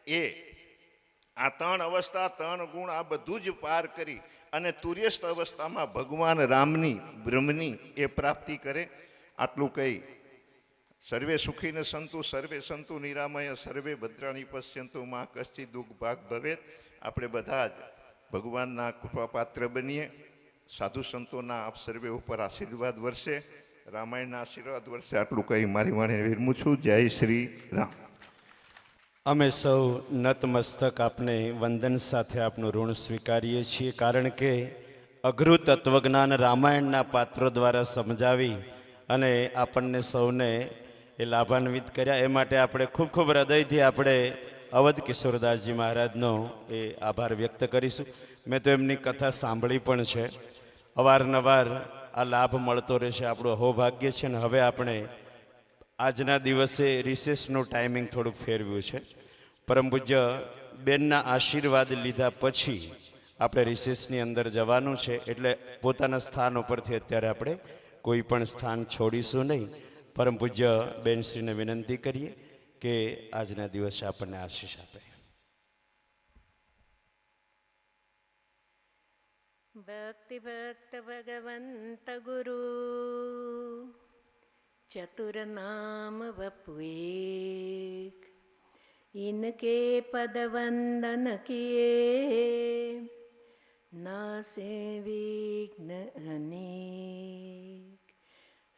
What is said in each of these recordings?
એ આ ત્રણ અવસ્થા, ત્રણ ગુણ, આ બધું જ પાર કરી અને તુર્યસ્થ અવસ્થામાં ભગવાન રામની, બ્રહ્મની એ પ્રાપ્તિ કરે. આટલું કહી સર્વે સુખીને સંતુ, સર્વે સંતુ નિરામય, સર્વે ભદ્રાણી પશ્યંતુ, માં કશ્ચિત દુઃખ ભાગ ભવેત. આપણે બધા જ ભગવાનના કૃપાપાત્ર બનીએ. સાધુ સંતોના આપ સર્વે ઉપર આશીર્વાદ વર્ષે, રામાયણના આશીર્વાદ વર્ષે. આટલું કહી મારી વાણીને વિરમું છું. જય શ્રી રામ. અમે સૌ નતમસ્તક આપને વંદન સાથે આપનું ઋણ સ્વીકારીએ છીએ, કારણ કે અઘરું તત્વજ્ઞાન રામાયણના પાત્રો દ્વારા સમજાવી અને આપણને સૌને એ લાભાન્વિત કર્યા. એ માટે આપણે ખૂબ ખૂબ હૃદયથી આપણે અવધ કિશોરદાસજી મહારાજનો એ આભાર વ્યક્ત કરીશું. મેં તો એમની કથા સાંભળી પણ છે. અવારનવાર આ લાભ મળતો રહેશે, આપણું અહોભાગ્ય છે. ને હવે આપણે આજના દિવસે રિસેસનું ટાઈમિંગ થોડુંક ફેરવ્યું છે. પરમ પૂજ્ય બેનના આશીર્વાદ લીધા પછી આપણે રિસેસની અંદર જવાનું છે, એટલે પોતાના સ્થાન ઉપરથી અત્યારે આપણે કોઈ પણ સ્થાન છોડીશું નહીં. પરમ પૂજ્ય બેનશ્રીને વિનંતી કરીએ કે આજના દિવસે આપણને આશીષ આપે. भक्ति भक्त भगवंत गुरु चतुर नाम वपुएक, इनके पद वंदन किए नासे विघ्न अनेक.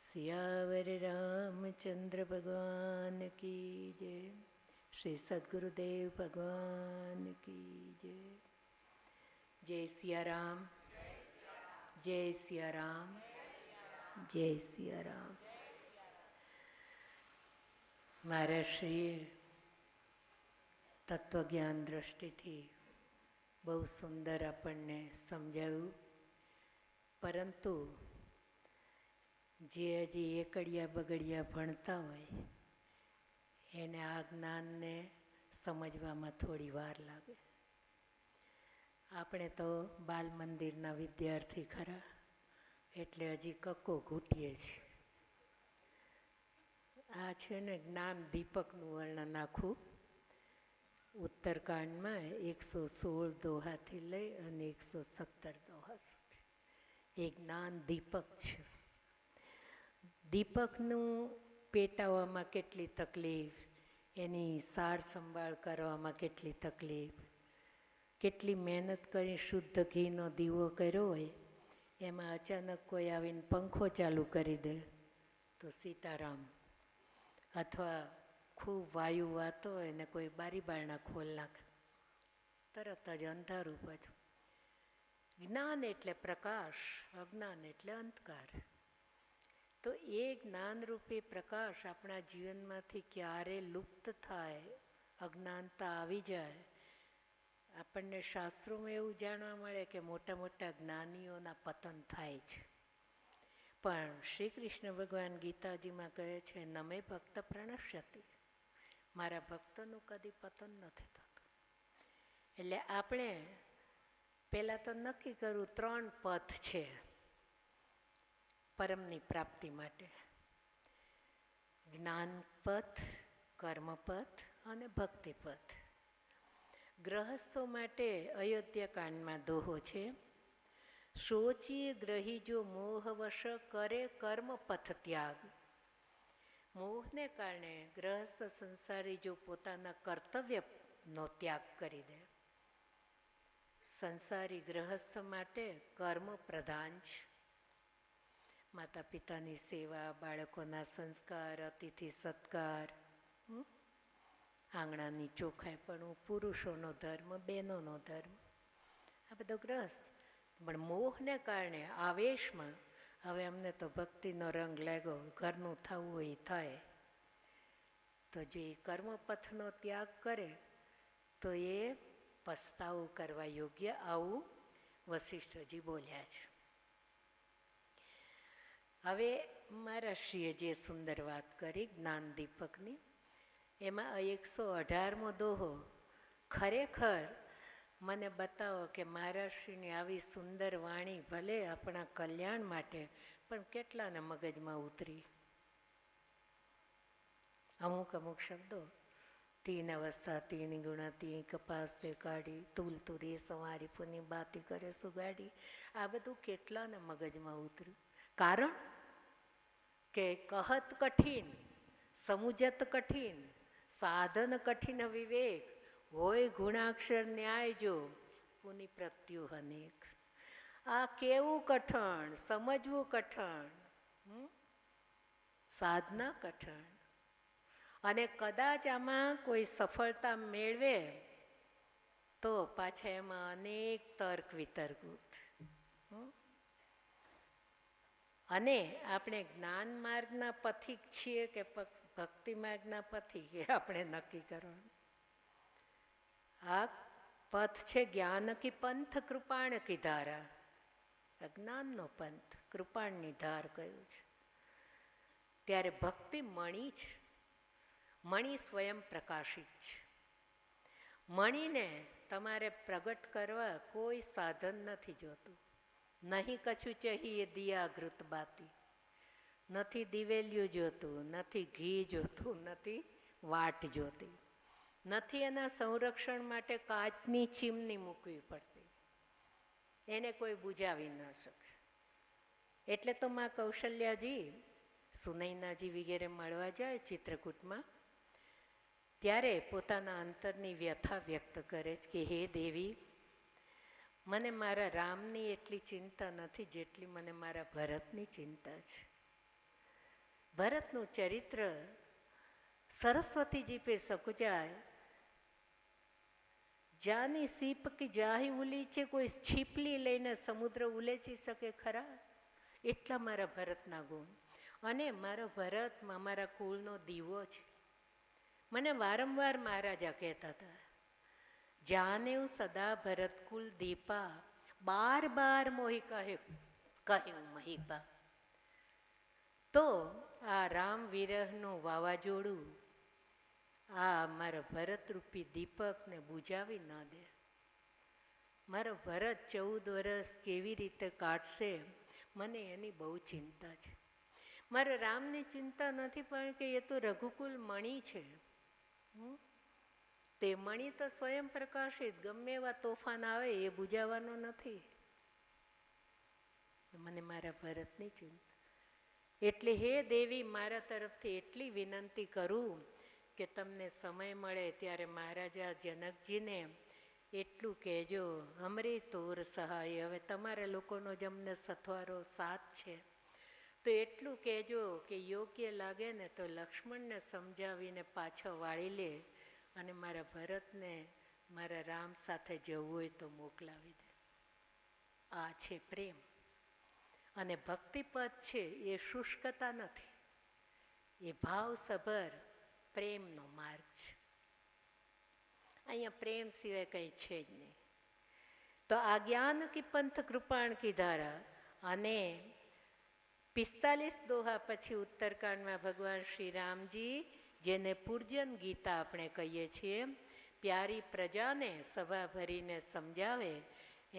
सियावर रामचंद्र भगवान की जय. श्री सद्गुरुदेव भगवान की जय. जय सिया राम, जय सिया राम, जय सिया राम. મારા શ્રીએ તત્વજ્ઞાન દ્રષ્ટિથી બહુ સુંદર આપણને સમજાવ્યું, પરંતુ જે હજી એકડિયા બગડિયા ભણતા હોય એને આ જ્ઞાનને સમજવામાં થોડી વાર લાગે. આપણે તો બાલ મંદિરના વિદ્યાર્થી ખરા, એટલે હજી કક્કો ઘૂંટીએ છીએ. આ છે ને જ્ઞાન દીપકનું વર્ણન આખું ઉત્તરકાંડમાં 116 દોહાથી લઈ અને 117 દોહા સુધી એ જ્ઞાન દીપક છે. દીપકનું પેટાવવામાં કેટલી તકલીફ, એની સાર સંભાળ કરવામાં કેટલી તકલીફ, કેટલી મહેનત કરી શુદ્ધ ઘીનો દીવો કર્યો હોય, એમાં અચાનક કોઈ આવીને પંખો ચાલુ કરી દે તો સીતારામ, અથવા ખૂબ વાયુ વાતો હોય ને કોઈ બારી બારણા ખોલ નાખે, તરત જ અંધારું પાછું. જ્ઞાન એટલે પ્રકાશ, અજ્ઞાન એટલે અંધકાર. તો એ જ્ઞાનરૂપી પ્રકાશ આપણા જીવનમાંથી ક્યારે લુપ્ત થાય, અજ્ઞાનતા આવી જાય. આપણને શાસ્ત્રોમાં એવું જાણવા મળે કે મોટા મોટા જ્ઞાનીઓના પતન થાય છે, પણ શ્રી કૃષ્ણ ભગવાન ગીતાજીમાં કહે છે નમે ભક્ત પ્રણશ્યતિ, મારા ભક્તનું કદી પતન નથી થતું. એટલે આપણે પહેલાં તો નક્કી કરવું 3 પથ છે પરમની પ્રાપ્તિ માટે: જ્ઞાનપથ, કર્મપથ અને ભક્તિપથ. ગ્રહસ્થો માટે અયોધ્યાકાંડમાં દોહો છે, સોચીએ ગ્રહી જો મોહવશ કરે કર્મ પથ ત્યાગ. મોહને કારણે ગ્રહસ્થ સંસારી જો પોતાના કર્તવ્યનો ત્યાગ કરી દે. સંસારી ગ્રહસ્થ માટે કર્મ પ્રધાન છે. માતા પિતાની સેવા, બાળકોના સંસ્કાર, અતિથિ સત્કાર, આંગણાની ચોખ્ખાઈપણું, પુરુષોનો ધર્મ, બહેનોનો ધર્મ, આ બધો ગ્રહસ્થ. પણ મોહને કારણે આવેશમાં હવે અમને તો ભક્તિનો રંગ લાગ્યો, ઘરનું થવું હોય એ થાય, તો જો એ કર્મપથનો ત્યાગ કરે તો એ પસ્તાવો કરવા યોગ્ય. આવું વશિષ્ઠજી બોલ્યા છે. હવે મારા શ્રીએ જે સુંદર વાત કરી જ્ઞાન દીપકની, એમાં 118મો દોહો ખરેખર મને બતાવો કે મહારાષ્ટ્રીની આવી સુંદર વાણી ભલે આપણા કલ્યાણ માટે, પણ કેટલાને મગજમાં ઉતરી. અમુક અમુક શબ્દો तीन अवस्था तीन गुणा तीन कपास ते काढ़ी तूल તુરી સવારી પુની બાતી કરે સુગાડી. આ બધું કેટલાને મગજમાં ઉતર્યું. કારણ કે કહત કઠિન સમુજત કઠિન સાધન કઠિન વિવેક હોય ગુણાક્ષર ન્યાય જો પુની પ્રત્યુ અનેક. આ કેવું કઠણ, સમજવું કઠણ, સાધના કઠણ. અને કદાચ આમાં કોઈ સફળતા મેળવે તો પાછા એમાં અનેક તર્ક વિતર્ક ઉઠે. અને આપણે જ્ઞાન માર્ગના પથિક છીએ કે ભક્તિ માર્ગના પથિક એ આપણે નક્કી કરવાનું. આ પથ છે જ્ઞાન કી પંથ કૃપાણ કી ધારા. અજ્ઞાનનો પંથ કૃપાણની ધાર કયું છે. ત્યારે ભક્તિ મણી છે. મણી સ્વયં પ્રકાશિત છે. મણીને તમારે પ્રગટ કરવા કોઈ સાધન નથી જોતું. નહીં કછું ચહીએ દિયાઘૃત બાતી. નથી દિવેલિયું જોતું, નથી ઘી જોતું, નથી વાટ જોતી, નથી એના સંરક્ષણ માટે કાચની ચીમની મૂકવી પડતી. એને કોઈ બુજાવી ન શકે. એટલે તો માં કૌશલ્યાજી સુનૈનાજી વગેરે મળવા જાય ચિત્રકૂટમાં, ત્યારે પોતાના અંતરની વ્યથા વ્યક્ત કરે છે કે હે દેવી, મને મારા રામની એટલી ચિંતા નથી જેટલી મને મારા ભરતની ચિંતા છે. ભરતનું ચરિત્ર સરસ્વતીજી પે સકુજાય જાની સીપ કી જાહી ઉલી છે. કોઈ છીપલી લઈને સમુદ્ર ઉલેચી શકે ખરા? એટલા મારા ભરતના ગુણ. અને મારો ભરત અમારા કુળનો દીવો છે. મને વારંવાર મહારાજા કહેતા હતા, જાનેવ સદા ભરત કુલ દીપા, બાર બાર મોહી કહ્યું મહીપા. તો આ રામ વિરહનું વાવાઝોડું આ મારા ભરતરૂપી દીપકને બુજાવી ન દે. મારો ભરત 14 વર્ષ કેવી રીતે કાઢશે, મને એની બહુ ચિંતા છે. મારા રામની ચિંતા નથી, પણ કે એ તો રઘુકુલ મણી છે. તે મણી તો સ્વયં પ્રકાશિત, ગમે એવા તોફાન આવે એ બુજાવવાનો નથી. મને મારા ભરતની ચિંતા. એટલે હે દેવી, મારા તરફથી એટલી વિનંતી કરું કે તમને સમય મળે ત્યારે મહારાજા જનકજીને એટલું કહેજો, અમરી તોર સહાય. હવે તમારા લોકોનો જ અમને સથવારો સાથ છે, તો એટલું કહેજો કે યોગ્ય લાગે ને તો લક્ષ્મણને સમજાવીને પાછો વાળી લે અને મારા ભરતને મારા રામ સાથે જવું હોય તો મોકલાવી દે. આ છે પ્રેમ. અને ભક્તિપદ છે એ શુષ્કતા નથી, એ ભાવસભર પ્રેમનો માર્ગ છે. અહીંયા પ્રેમ સિવાય કંઈ છે જ નહીં. તો આ જ્ઞાન કી પંથ કૃપાણ કી ધારા. અને 45 દોહા પછી ઉત્તરકાંડમાં ભગવાન શ્રી રામજી, જેને પૂર્જન ગીતા આપણે કહીએ છીએ, પ્યારી પ્રજાને સભા ભરીને સમજાવે,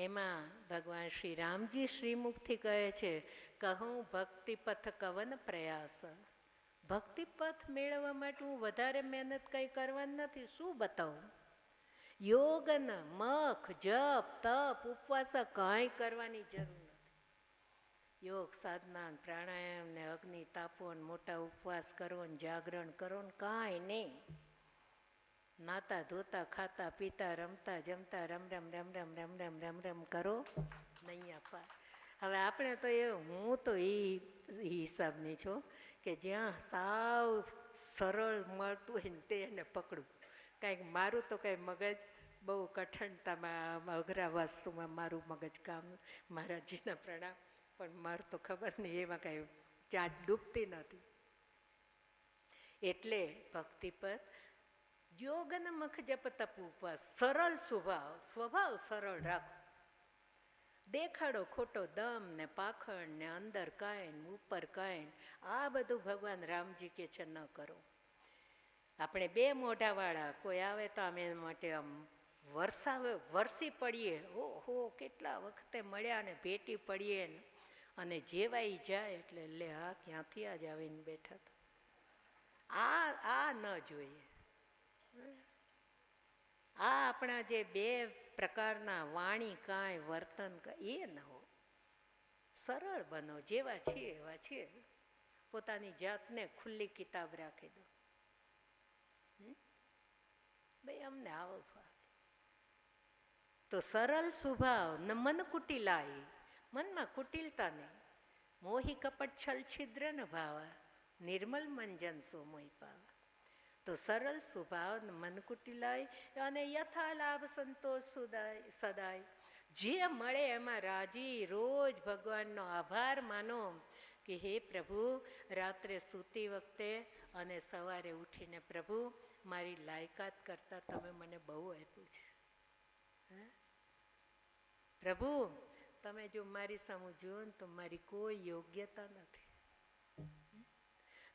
એમાં ભગવાન શ્રી રામજી શ્રીમુખથી કહે છે, કહું ભક્તિપથ કવન પ્રયાસ. ભક્તિપથ મેળવવા માટે હું વધારે મહેનત કંઈ કરવાની નથી. શું બતાવું? યોગન મખ જપ તપ ઉપવાસ કાંઈ કરવાની જરૂર નથી. યોગ સાધના પ્રાણાયામ ને અગ્નિ તાપો ને મોટા ઉપવાસ કરો ને જાગરણ કરો ને કાંઈ નહીં. નાતા ધોતા ખાતા પીતા રમતા જમતા રમ રમ રમ રમ રમ રમ રમ રમ કરો નહીં પાર. હવે આપણે તો હું તો એ હિસાબની છું કે જ્યાં સાવ સરળ મળતું હોય ને તેને પકડું. કાંઈક મારું તો કાંઈ મગજ બહુ કઠણતામાં અઘરા વસ્તુમાં મારું મગજ કામ. મહારાજજીના પ્રણામ, પણ મારું તો ખબર નહીં, એમાં કાંઈ ચાંચ ડૂબતી નથી. એટલે ભક્તિપદ યોગન મખ જપ તપ ઉપવાસ, સરળ સ્વભાવ સરળ રાખો. દેખાડો ખોટો દમ ને પાખંડ ને અંદર કાંઈ ને ઉપર કાંઈ, આ બધું ભગવાન રામજી કે છે ન કરો. આપણે બે મોઢાવાળા કોઈ આવે તો અમે એના માટે આમ વરસી પડીએ. ઓહો, કેટલા વખતે મળ્યા ને ભેટી પડીએ ને, અને જેવાઈ જાય એટલે લે આ ક્યાંથી આજ આવીને બેઠા હતા. આ ન જોઈએ. આ આપણા જે બે પ્રકારના વાણી કાંઈ વર્તન એ ન હો. સરળ બનો, જેવા છીએ એવા છીએ. પોતાની જાતને ખુલ્લી કિતાબ રાખી દો. ભાઈ અમને આવો ફાવે. તો સરળ સ્વભાવ ન મન કુટિલાય, મનમાં કુટિલતા નહીં. મોહી કપટ છલ છિદ્ર ન ભાવા, નિર્મલ મંજન સો મોહી પાવા. તો સરળ સ્વભાવ મન કુટિલાય અને યથા લાભ સંતોષ સદાય. જે મળે એમાં રાજી, રોજ ભગવાનનો આભાર માનો કે હે પ્રભુ, રાત્રે સૂતી વખતે અને સવારે ઉઠીને પ્રભુ મારી લાયકાત કરતાં તમે મને બહુ આપ્યું છે. પ્રભુ તમે જો મારી સામું જુઓ ને તો મારી કોઈ યોગ્યતા નથી.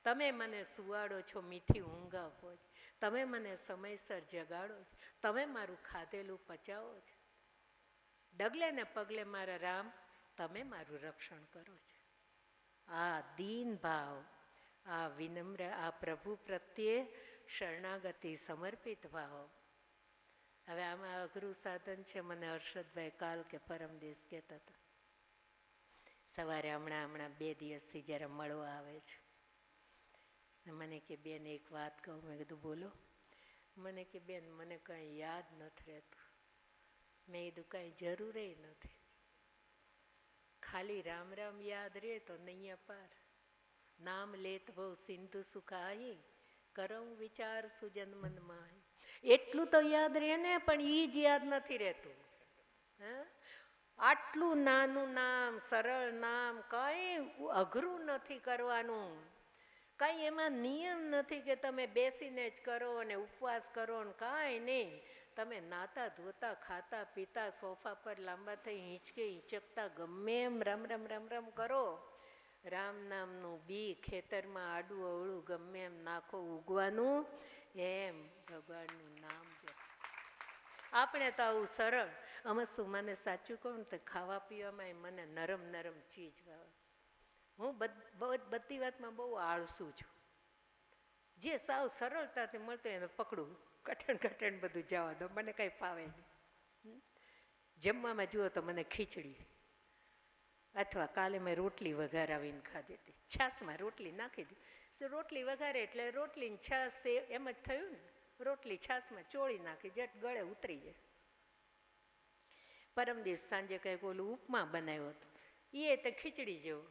તમે મને સુવાડો છો, મીઠી ઊંઘ આપો છો, તમે મને સમયસર જગાડો છો, તમે મારું ખાધેલું પચાવો છો. ડગલે ને પગલે મારા રામ તમે મારું રક્ષણ કરો છો. આ દીન ભાવ, આ વિનમ્ર, આ પ્રભુ પ્રત્યે શરણાગતિ, સમર્પિત ભાવ. હવે આમાં અઘરું સાધન છે. મને હર્ષદભાઈ કાલ કે પરમ દિવસ કહેતા હતા, સવારે હમણાં 2 દિવસથી જ્યારે મળવા આવે છે, મને કે બેન એક વાત કહું. મેં કીધું બોલો. મને કે બેન મને કાંઈ યાદ નથી રહેતું. મેં કીધું કાંઈ જરૂરે નથી, ખાલી રામ રામ યાદ રહે તો નૈયા પાર. નામ લેત બહુ સિંધુ સુખાઈ, કરમ વિચાર સુજન મનમાં. એટલું તો યાદ રહે ને, પણ એ જ યાદ નથી રહેતું. આટલું નાનું નામ, સરળ નામ, કંઈ અઘરું નથી કરવાનું. કાંઈ એમાં નિયમ નથી કે તમે બેસીને જ કરો અને ઉપવાસ કરો ને, કાંઈ નહીં. તમે નાતા ધોતા, ખાતા પીતા, સોફા પર લાંબા થઈ હિંચકે હિંચકતા ગમે એમ રમ રમ રમ રમ કરો. રામ નામનું બી ખેતરમાં આડું અવળું ગમે એમ નાખો ઉગવાનું, એમ ભગવાનનું નામ જપ. આપણે તો આવું સરળ. અમે શું, મને સાચું કહું ને તો ખાવા પીવામાં મને નરમ નરમ ચીજ ભાવે. હું બધી વાતમાં બહુ આળસું છું. જે સાવ સરળતાથી મળતો એને પકડું, કઠણ બધું જવા દો, મને કાંઈ ફાવે નહીં. જમવામાં જુઓ તો મને ખીચડી, અથવા કાલે મેં રોટલી વઘારાવીને ખાધી હતી, છાશમાં રોટલી નાખી હતી. રોટલી વઘારે એટલે રોટલીને છાશ એમ જ થયું ને. રોટલી છાશમાં ચોળી નાખી, જટ ગળે ઉતરી જાય. પરમ દિવસ સાંજે કંઈક ઓલું ઉપમા બનાવ્યો હતો, એ તો ખીચડી જેવો,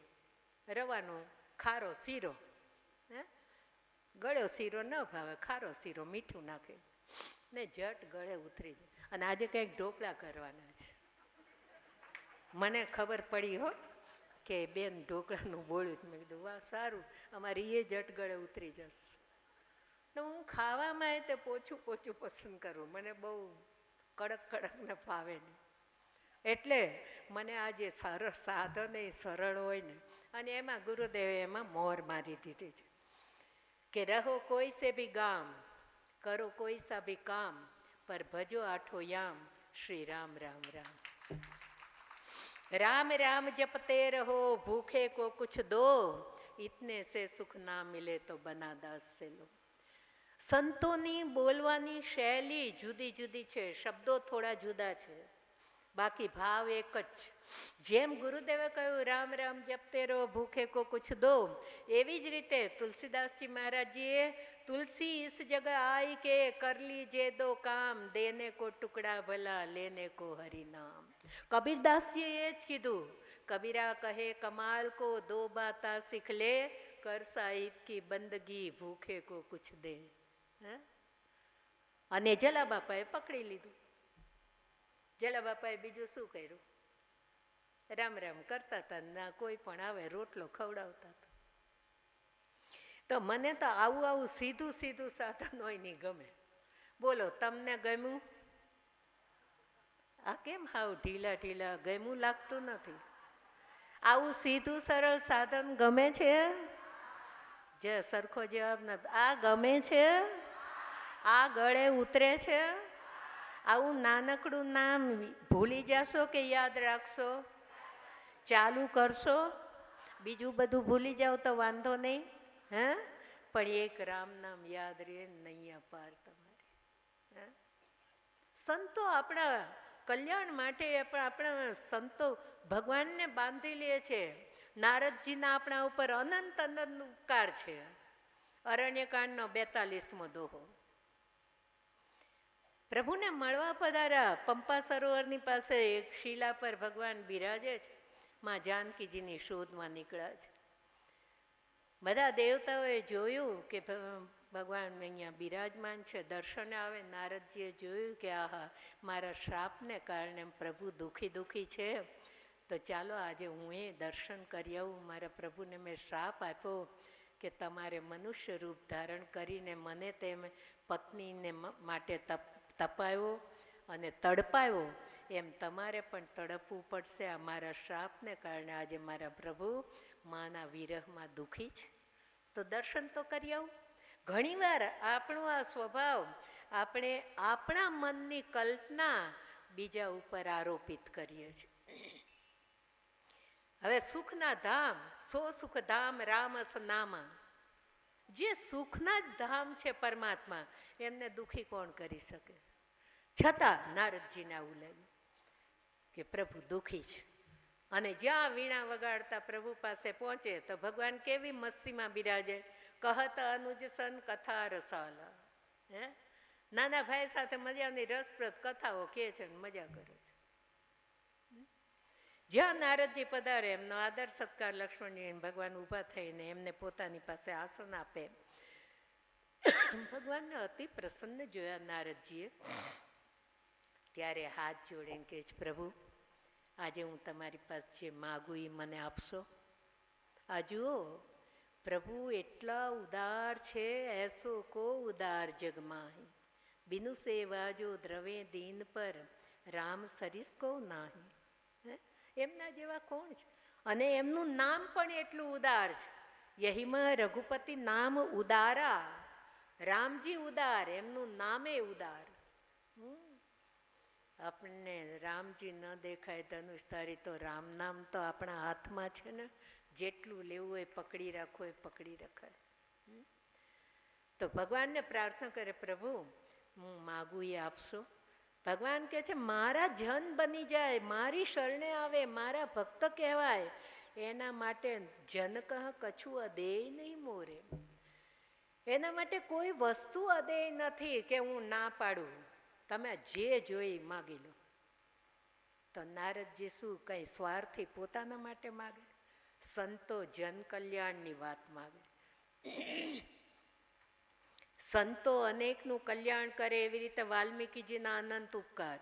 રવાનો ખારો શીરો. ગળ્યો શીરો ન ભાવે, ખારો શીરો મીઠું નાખે ને જટ ગળે ઉતરી જાય. અને આજે કંઈક ઢોકળા કરવાના છે. મને ખબર પડી હો કે બેન ઢોકળાનું બોળ્યું. મેં કીધું વાહ સારું, અમારી એ જટ ગળે ઉતરી જશે. તો હું ખાવામાં તે પોચું પસંદ કરું, મને બહુ કડક ને ફાવે નહીં. એટલે મને આ જે સરળ સાધન એ સરળ હોય ને, અને એમાં ગુરુદેવે એમાં મોર મારી દીધી છે કે રહો કોઈ સે ભી ગામ, કરો કોઈ સા ભી કામ, પર ભજો આઠો યામ, શ્રી રામ રામ રામ. राम राम जपते रहो, भूखे को कुछ दो, इतने से सुख ना मिले तो बना दास से लो. સંતોની બોલવાની શૈલી જુદી જુદી છે, શબ્દો થોડા જુદા છે, બાકી ભાવ એક જ. જેમ ગુરુદેવે કહ્યું રામ રામ જપતે રહો, ભૂખે કો કુછ દો, એવી જ રીતે તુલસીદાસજી મહારાજજીએ તુલસી ઇસ જગહ આઈ કે કર લીજે દો કામ, દેને કો ટુકડા ભલા, લેને કો હરિ નામ. કબીરદાસજીએ એ જ કીધું, કબીરા કહે કમાલ કો દો બાતા શીખ લે, કર સાહિબ કી બંદગી, ભૂખે કો કુછ દે. અને જલાબાપાએ પકડી લીધું. જલાબાપાએ બીજું શું કર્યું? રામ રામ કરતા હતા, ના કોઈ પણ આવે રોટલો ખવડાવતા હતા. તો મને તો આવું સીધું સાધન હોય નહીં ગમે. બોલો તમને ગમ્યું? આ કેમ હાવ ઢીલા ગમ્યું લાગતું નથી? આવું સીધું સરળ સાધન ગમે છે? જે સરખો જવાબ નથી. આ ગમે છે? આ ગળે ઉતરે છે? આવું નાનકડું નામ ભૂલી જશો કે યાદ રાખશો? ચાલુ કરશો, બીજું બધું ભૂલી જાઓ તો વાંધો નહીં. પણ એક રામ નામ યાદ રહે, નૈયા પાર તમારે. સંતો આપણા કલ્યાણ માટે આપણા સંતો ભગવાનને બાંધી લે છે. નારદજીના આપણા ઉપર અનંત અનંત ઉપકાર છે. અરણ્યકાંડનો 42મો દોહો. પ્રભુને મળવા પધાર્યા. પંપા સરોવરની પાસે એક શિલા પર ભગવાન બિરાજે છે. માં જાનકીજીની શોધમાં નીકળ્યા છે. બધા દેવતાઓએ જોયું કે ભગવાન અહીંયા બિરાજમાન છે, દર્શને આવે. નારદજીએ જોયું કે આહા, મારા શ્રાપને કારણે પ્રભુ દુઃખી છે, તો ચાલો આજે હું એ દર્શન કરી આવું. મારા પ્રભુને મેં શ્રાપ આપ્યો કે તમારે મનુષ્ય રૂપ ધારણ કરીને મને તેમ પત્નીને માટે તપાયો અને તડપાયો, એમ તમારે પણ તડપવું પડશે. આ મારા શ્રાપને કારણે આજે મારા પ્રભુ માના વિરહમાં દુઃખી છે, તો દર્શન તો કરી આવું. ઘણીવાર આપણો આ સ્વભાવ, આપણે આપણા મનની કલ્પના બીજા ઉપર આરોપિત કરીએ છીએ. હવે સુખના ધામ, સુખ ધામ રામસ નામા, જે સુખના જ ધામ છે પરમાત્મા, એમને દુઃખી કોણ કરી શકે? છતાં નારદજીને આવું લાગ્યું કે પ્રભુ દુઃખી છે. અને જ્યાં વીણા વગાડતા પ્રભુ પાસે પહોંચે તો ભગવાન કેવી મસ્તીમાં બિરાજે. કહત અનુજ સન કથા રસાલા. નાના ભાઈ સાથે મજાની રસપ્રદ કથાઓ કહે છે અને મજા કરે છે. જ્યાં નારદજી પધારે એમનો આદર સત્કાર લક્ષ્મણજી ભગવાન ઊભા થઈને એમને પોતાની પાસે આસન આપે. ભગવાનને અતિ પ્રસન્ન જોયા નારદજીએ. ત્યારે હાથ જોડીને કહે છે, પ્રભુ આજે હું તમારી પાસે જે માગું એ મને આપશો. આ જુઓ, પ્રભુ એટલા ઉદાર છે. એસો કો ઉદાર જગમાહી, બિનુ સેવા જો દ્રવે દીન પર રામ સરીસ કો નાહી. એમના જેવા કોણ છે? અને એમનું નામ પણ એટલું ઉદાર છે. યહીમાં રઘુપતિ નામ ઉદારા. રામજી ઉદાર, એમનું નામે ઉદાર. આપણને રામજી ન દેખાય ધનુષધારી, તો રામ નામ તો આપણા હાથમાં છે ને. જેટલું લેવું હોય પકડી રાખો એ પકડી રખાય. તો ભગવાનને પ્રાર્થના કરે, પ્રભુ હું માગું એ આપશો. ભગવાન કહે છે, મારા જન બની જાય, મારી શરણે આવે, મારા ભક્ત કહેવાય, એના માટે જન કહ કછું અદેય નહીં મોરે. એના માટે કોઈ વસ્તુ અદેય નથી કે હું ના પાડું. તમે જે જોઈ માગી લો. તો નારદજી શું કઈ સ્વાર્થી પોતાના માટે માગે? સંતો જન કલ્યાણની વાત માગે. સંતો અનેકનું કલ્યાણ કરે, એવી રીતે વાલ્મીકીજીના અનંત ઉપકાર.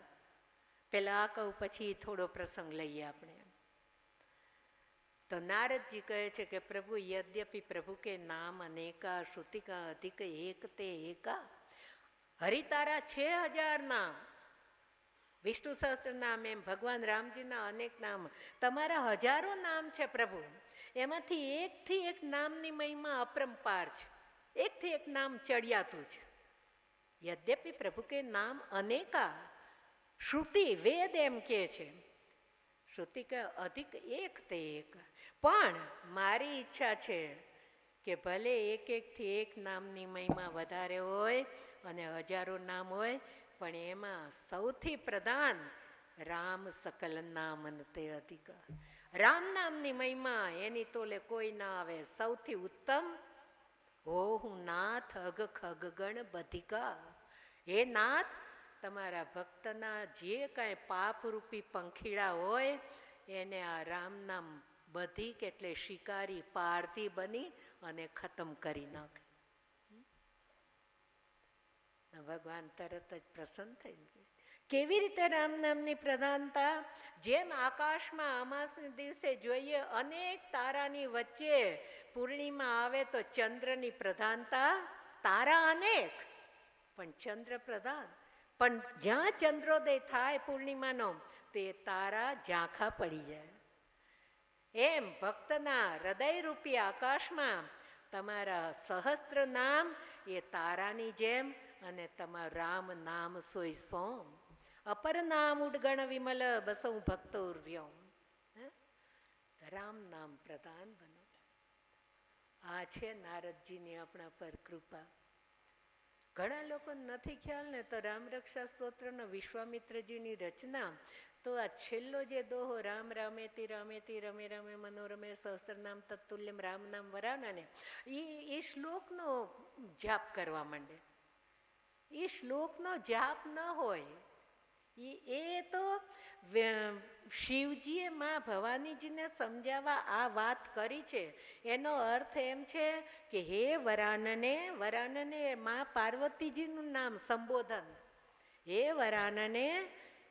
પેલા આ કહું, પછી થોડો પ્રસંગ લઈએ આપણે. તો નારદજી કહે છે કે પ્રભુ યદ્યપિ પ્રભુ કે નામ અનેકા, શ્રુતિકા અધિક એક તે એકા. હરિતારા 6000 નામ, વિષ્ણુ સહસ્ત્ર નામ, એમ ભગવાન રામજીના અનેક નામ, તમારા હજારો નામ છે પ્રભુ. એમાંથી એકથી એક નામની મહિમા અપરંપાર છે. એકથી એક નામ ચડિયાતું છે. યદ્યપિ પ્રભુ કે નામ અનેકા, શ્રુતિ વેદ એમ કે છે, શ્રુતિ કે અધિક એક તે એક. પણ મારી ઈચ્છા છે કે ભલે એકથી એક નામની મહિમા વધારે હોય અને હજારો નામ હોય, પણ એમાં સૌથી પ્રધાન રામ સકલ નામન તે અધિક. રામ નામની મહિમા એની તોલે કોઈ ના આવે. સૌથી ઉત્તમ હો હું નાથ અગ ખગ ગણ બધિકા. હે નાથ, તમારા ભક્તના જે કાંઈ પાપરૂપી પંખીડા હોય એને આ રામ નામ બધિક એટલે શિકારી, પારધી બની અને ખતમ કરી નાખે. ભગવાન તરત જ પ્રસન્ન થઈ ગયું. કેવી રીતે રામ નામની પ્રધાનતા? જેમ આકાશમાં અમાસના દિવસે જોઈએ અનેક તારાની વચ્ચે પૂર્ણિમા આવે તો ચંદ્રની પ્રધાનતા. તારા અનેક પણ ચંદ્ર પ્રધાન. પણ જ્યાં ચંદ્રોદય થાય પૂર્ણિમાનો, તે તારા ઝાંખા પડી જાય. એમ ભક્તના હૃદયરૂપી આકાશમાં તમારા સહસ્ત્ર નામ એ તારાની જેમ, અને તમારું રામ નામ સોય સોમ. અપર નામ ઉડગણ વિમલ બસૌ ભક્તો વ્યમ. રામ નામ પ્રધાન બનો. આ છે નારદજીની આપણા પર કૃપા. ઘણા લોકો નથી ખ્યાલ ને તો રામરક્ષા સ્તોત્રનો વિશ્વામિત્રજીની રચના તો આ છેલ્લો જે દોહો રામ રામેતિ રામેતિ રમે રમે મનોરમે સહસ્રનામ તત્તુલ્યમ રામ નામ વરાનને એ શ્લોકનો જાપ કરવા માંડે. એ શ્લોકનો જાપ ન હોય. એ તો શિવજીએ માં ભવાનીજીને સમજાવવા આ વાત કરી છે. એનો અર્થ એમ છે કે હે વરાનને માં પાર્વતીજીનું નામ સંબોધન. હે વરાનને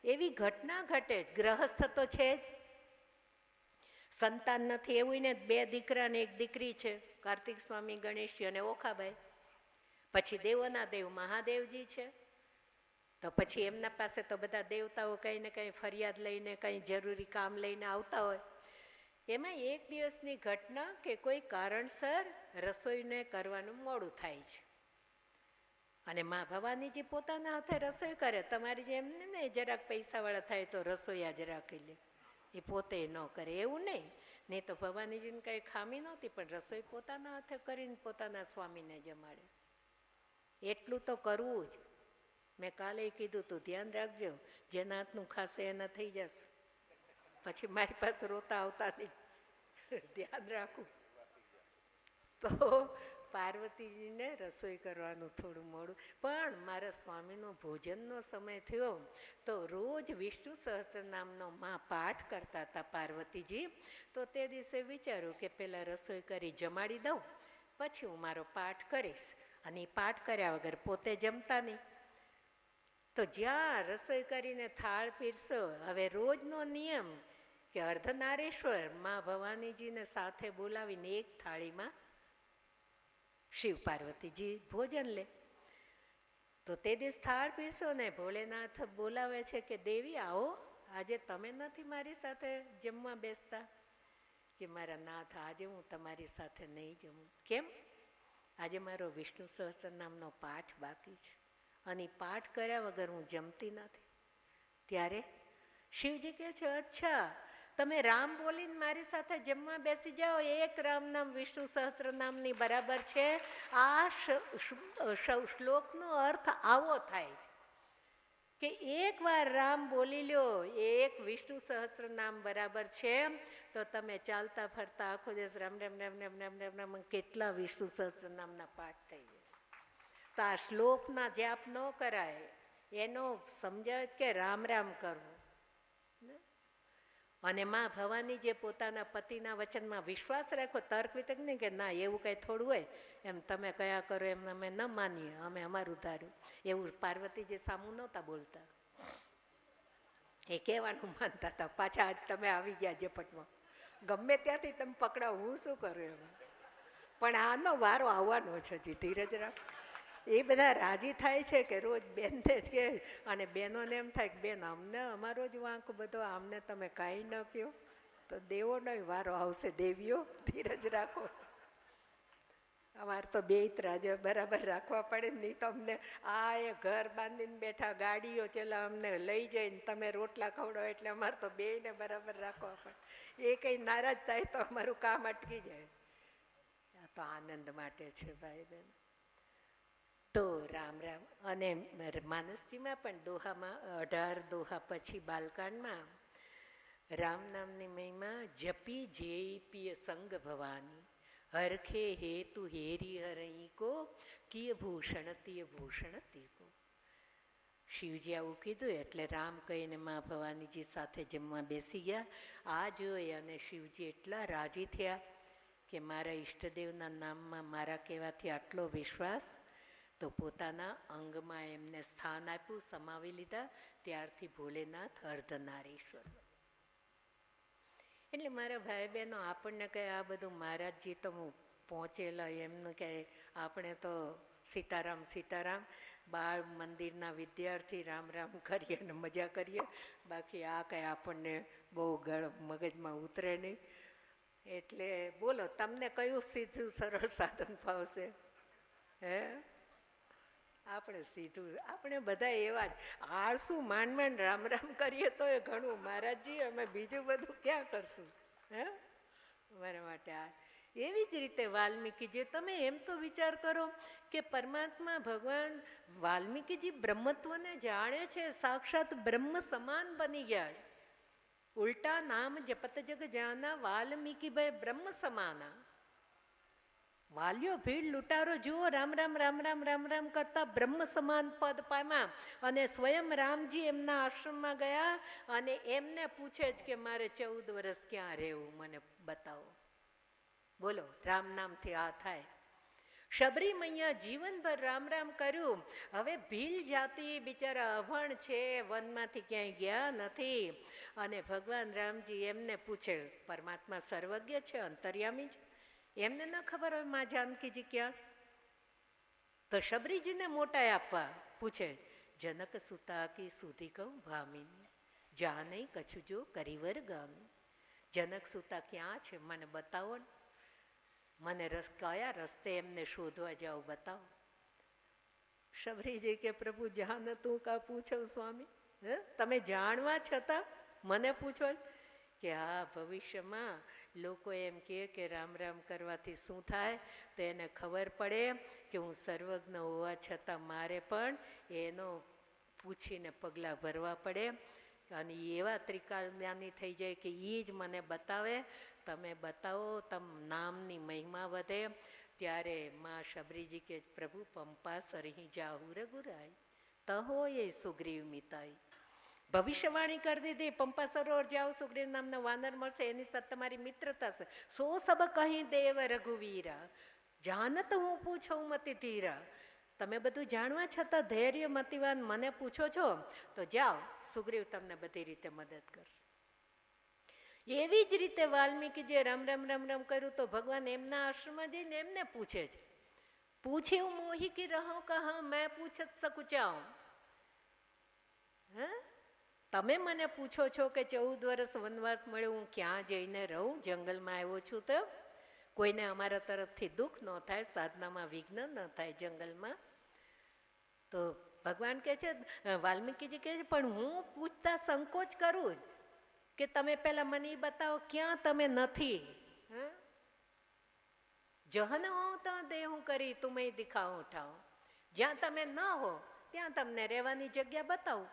એવી ઘટના ઘટે જ. ગ્રહસ્થ તો છે જ, સંતાન નથી એવું ને 2 દીકરા ને 1 દીકરી છે, કાર્તિક સ્વામી ગણેશજી અને ઓખાભાઈ. પછી દેવોના દેવ મહાદેવજી છે. તો પછી એમના પાસે તો બધા દેવતાઓ કંઈ ને કંઈ ફરિયાદ લઈને કંઈ જરૂરી કામ લઈને આવતા હોય. એમાં એક દિવસની ઘટના કે કોઈ કારણસર રસોઈને કરવાનું મોડું થાય છે અને મા ભવાનીજી પોતાના હાથે રસોઈ કરે. તમારી જેમ ને જરાક પૈસાવાળા થાય તો રસોઈયા જ રાખી લે, એ પોતે ન કરે એવું નહીં તો ભવાનીજીને કંઈ ખામી નહોતી, પણ રસોઈ પોતાના હાથે કરીને પોતાના સ્વામીને જમાડે. એટલું તો કરવું જ. મેં કાલે કીધું તું ધ્યાન રાખજો, જેના હાથનું ખાશે એના થઈ જશે, પછી મારી પાસે રોતા આવતા નહીં. ધ્યાન રાખું. તો પાર્વતીજીને રસોઈ કરવાનું થોડું મોડું, પણ મારા સ્વામીનો ભોજનનો સમય થયો તો રોજ વિષ્ણુ સહસ્રનામનો માં પાઠ કરતા હતા પાર્વતીજી. તો તે દિવસે વિચાર્યું કે પહેલાં રસોઈ કરી જમાડી દઉં, પછી હું મારો પાઠ કરીશ. અને એ પાઠ કર્યા વગર પોતે જમતા નહીં. તો જ્યાં રસોઈ કરીને થાળ પીરસો, હવે રોજનો નિયમ કે અર્ધનારેશ્વર માં ભવાનીજીને સાથે બોલાવીને એક થાળીમાં શિવ પાર્વતીજી ભોજન લે. તો તે દિવસ થાળ પીરસો ને ભોલેનાથ બોલાવે છે કે દેવી આવો, આજે તમે નથી મારી સાથે જમવા બેસતા. કે મારા નાથ આજે હું તમારી સાથે નહીં જમું. કેમ? આજે મારો વિષ્ણુ સહસ્રનામનો પાઠ બાકી છે અને પાઠ કર્યા વગર હું જમતી નથી. ત્યારે શિવજી કહે છે અચ્છા તમે રામ બોલીને મારી સાથે જમવા બેસી જાઓ, એક રામ નામ વિષ્ણુ સહસ્ત્ર નામની બરાબર છે. આ શ્લોકનો અર્થ આવો થાય છે કે એકવાર રામ બોલી લ્યો, એક વિષ્ણુ સહસ્ત્ર નામ બરાબર છે. તો તમે ચાલતા ફરતા આખો દિવસ રામ રામ રામ રામ રામ રામ રામ કેટલા વિષ્ણુ સહસ્ત્ર નામના પાઠ થઈ જાય. તો આ શ્લોકના જાપ ન કરાય, એનો સમજાવે કે રામ રામ કરવું. અને માં ભવાની જે પોતાના પતિના વચનમાં વિશ્વાસ રાખો, તર્ક વિતર્ક નહીં કે ના એવું કંઈ થોડું હોય, એમ તમે કયા કરો એમ અમે ન માનીએ, અમે અમારું ધાર્યું, એવું પાર્વતીજી સામું નહોતા બોલતા. એ કહેવાનું માનતા હતા. પાછા આજ તમે આવી ગયા ઝપટમાં, ગમે ત્યાંથી તમે પકડાવ, હું શું કરું એમાં. પણ આનો વારો આવવાનો છે, હજી ધીરજ રાખ. એ બધા રાજી થાય છે કે રોજ બેનને જ કહે, અને બહેનોને એમ થાય કે બેન અમને અમારો જ વાંક બધો, આમને તમે કાંઈ ન કહો તો દેવોનો વારો આવશે. દેવીઓ ધીરજ રાખો. અમારે તો બે રાજો બરાબર રાખવા પડે, નહીં તો અમને આ એ ઘર બાંધીને બેઠા, ગાડીઓ ચલા અમને લઈ જઈને તમે રોટલા ખવડો, એટલે અમારે તો બેયને બરાબર રાખવા પડે. એ કંઈ નારાજ થાય તો અમારું કામ અટકી જાય. આ તો આનંદ માટે છે ભાઈ બહેન. તો રામ રામ. અને માનસજીમાં પણ દોહામાં 18 દોહા પછી બાલકાંડમાં રામ નામની મહિમા જપી જે પિય સંગ ભવાની હરખે હેતુ હેરી હરઈ કો કિય ભૂષણ તિય ભૂષણ તીકો. શિવજી આવું કીધું એટલે રામ કહીને મા ભવાનીજી સાથે જમવા બેસી ગયા. આ જોઈ અને શિવજી એટલા રાજી થયા કે મારા ઈષ્ટદેવના નામમાં મારા કહેવાથી આટલો વિશ્વાસ. તો પોતાના અંગમાં એમને સ્થાન આપ્યું, સમાવી લીધા. ત્યારથી ભોલેનાથ અર્ધનારીશ્વર. એટલે મારા ભાઈ બહેનો, આપણને કહે આ બધું મહારાજજી તો હું પહોંચેલા, એમનું કહે આપણે તો સીતારામ સીતારામ, બાળ મંદિરના વિદ્યાર્થી, રામ રામ કરીએ ને મજા કરીએ. બાકી આ કંઈ આપણને બહુ મગજમાં ઉતરે નહીં. એટલે બોલો તમને કયું સીધું સરળ સાધન ફાવશે? હે આપણે સીધું, આપણે બધા એવા જ આળસુ માંડ માંડ રામ રામ કરીએ તો એ ઘણું. મહારાજજી અમે બીજું બધું ક્યાં કરશું? હે અમારા માટે આ એવી જ રીતે વાલ્મીકીજી, તમે એમ તો વિચાર કરો કે પરમાત્મા ભગવાન વાલ્મીકીજી બ્રહ્મત્વને જાણે છે, સાક્ષાત બ્રહ્મ સમાન બની ગયા છે. ઉલટા નામ જપત જગ જાના વાલ્મીકીભાઈ બ્રહ્મ સમાના. વાલ્યો ભીડ લૂંટારો જુઓ, રામ રામ રામ રામ રામ રામ કરતા બ્રહ્મ સમાન પદ પામ્યા. અને સ્વયં રામજી એમના આશ્રમમાં ગયા અને એમને પૂછે જ કે મારે 14 વર્ષ ક્યાં રહેવું, મને બતાવો. બોલો, રામ નામથી આ થાય. શબરી મૈયા જીવનભર રામ રામ કર્યું. હવે ભીલ જાતિ બિચારા અભણ છે, વનમાંથી ક્યાંય ગયા નથી. અને ભગવાન રામજી એમને પૂછે, પરમાત્મા સર્વજ્ઞ છે, અંતર્યામી છે, એમને ન ખબર હોય મા જાનકીજી ક્યાં છે? તો શબરીજીને મોટા આપવા પૂછે, જનક સુતા કી સુધી કહું ભામીને, જાને કછુજો કરીવર ગામી. જનક સુતા ક્યાં છે, મને બતાવો ને, મને કયા રસ્તે એમને શોધવા જાઓ, બતાવો. શબરીજી કે પ્રભુ જાન તું કા પૂછો સ્વામી, તમે જાણવા છતાં મને પૂછો કે હા ભવિષ્યમાં લોકો એમ કહે કે રામ રામ કરવાથી શું થાય, તો એને ખબર પડે કે હું સર્વજ્ઞ હોવા છતાં મારે પણ એનો પૂછીને પગલાં ભરવા પડે. અને એવા ત્રિકાળ જ્ઞાની થઈ જાય કે એ જ મને બતાવે. તમે બતાવો, તમ નામની મહિમા વધે. ત્યારે માં શબરીજી કે પ્રભુ પંપા સરહી જાહુ રઘુરાય, તહો એ સુગ્રીવ મિતાઈ. ભવિષ્યવાણી કરી દીધી, પંપા સરોવર જાઓ, સુગ્રીવ નામના વાનર મળશે, એની સાથે તમારી મિત્રતા છે. સો સબ કહી દેવ રઘુવીરા, જાનત હું પૂછું મતિ ધીરા. તમે બધું જાણવા છતાં ધૈર્ય મતિવાન મને પૂછો છો, તો જાઓ, સુગ્રીવ તમને બધી રીતે મદદ કરશે. એવી જ રીતે વાલ્મીકી જે રામ રામ રામ રામ કર્યું, તો ભગવાન એમના આશ્રમમાં જઈને એમને પૂછે છે, પૂછ્યું મોહી કી રહો કહા મેં પૂછત સકુચાઉં. તમે મને પૂછો છો કે 14 વર્ષ વનવાસ મળ્યો, હું ક્યાં જઈને રહું, જંગલમાં આવ્યો છું, તો કોઈને અમારા તરફથી દુઃખ ન થાય, સાધનામાં વિઘ્ન ન થાય જંગલમાં. તો ભગવાન કહે છે, વાલ્મીકીજી કહે છે, પણ હું પૂછતા સંકોચ કરું કે તમે પહેલા મને બતાવો ક્યાં તમે નથી. જહન હો તો દેહું કરી તુમે દિખાઓ ઉઠાવો, જ્યાં તમે ન હો ત્યાં તમને રહેવાની જગ્યા બતાવો.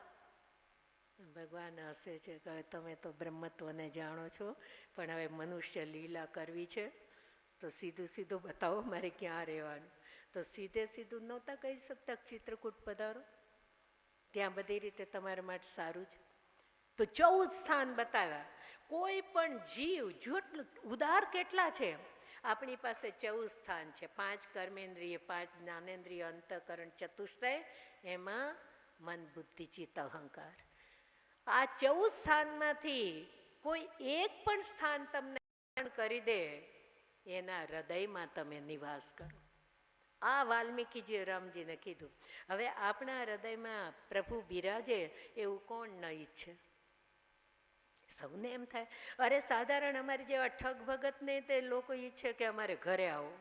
ભગવાન હસે છે કે તમે તો બ્રહ્મત્વને જાણો છો, પણ હવે મનુષ્ય લીલા કરવી છે, તો સીધું સીધું બતાવો મારે ક્યાં રહેવાનું. તો સીધે સીધું નહોતા કહી શકતા ચિત્રકૂટ પધારો, ત્યાં બધી રીતે તમારા માટે સારું છે. તો 14 સ્થાન બતાવ્યા. કોઈ પણ જીવ જેટલું ઉદાર કેટલા છે, આપણી પાસે 14 સ્થાન છે. 5 કર્મેન્દ્રિય, 5 જ્ઞાનેન્દ્રિય, અંતઃકરણ, ચતુષ્ટય, એમાં મન બુદ્ધિ ચિત્ત અહંકાર. આ 14 સ્થાનમાંથી કોઈ એક પણ સ્થાન તમને કરી દે, એના હૃદયમાં તમે નિવાસ કરો. આ વાલ્મીકીજીએ રામજીને કીધું. હવે આપણા હૃદયમાં પ્રભુ બિરાજે એવું કોણ ન ઈચ્છે? સૌને એમ થાય, અરે સાધારણ અમારી જેવા ઠગ ભગત ને તે લોકો ઈચ્છે કે અમારે ઘરે આવો.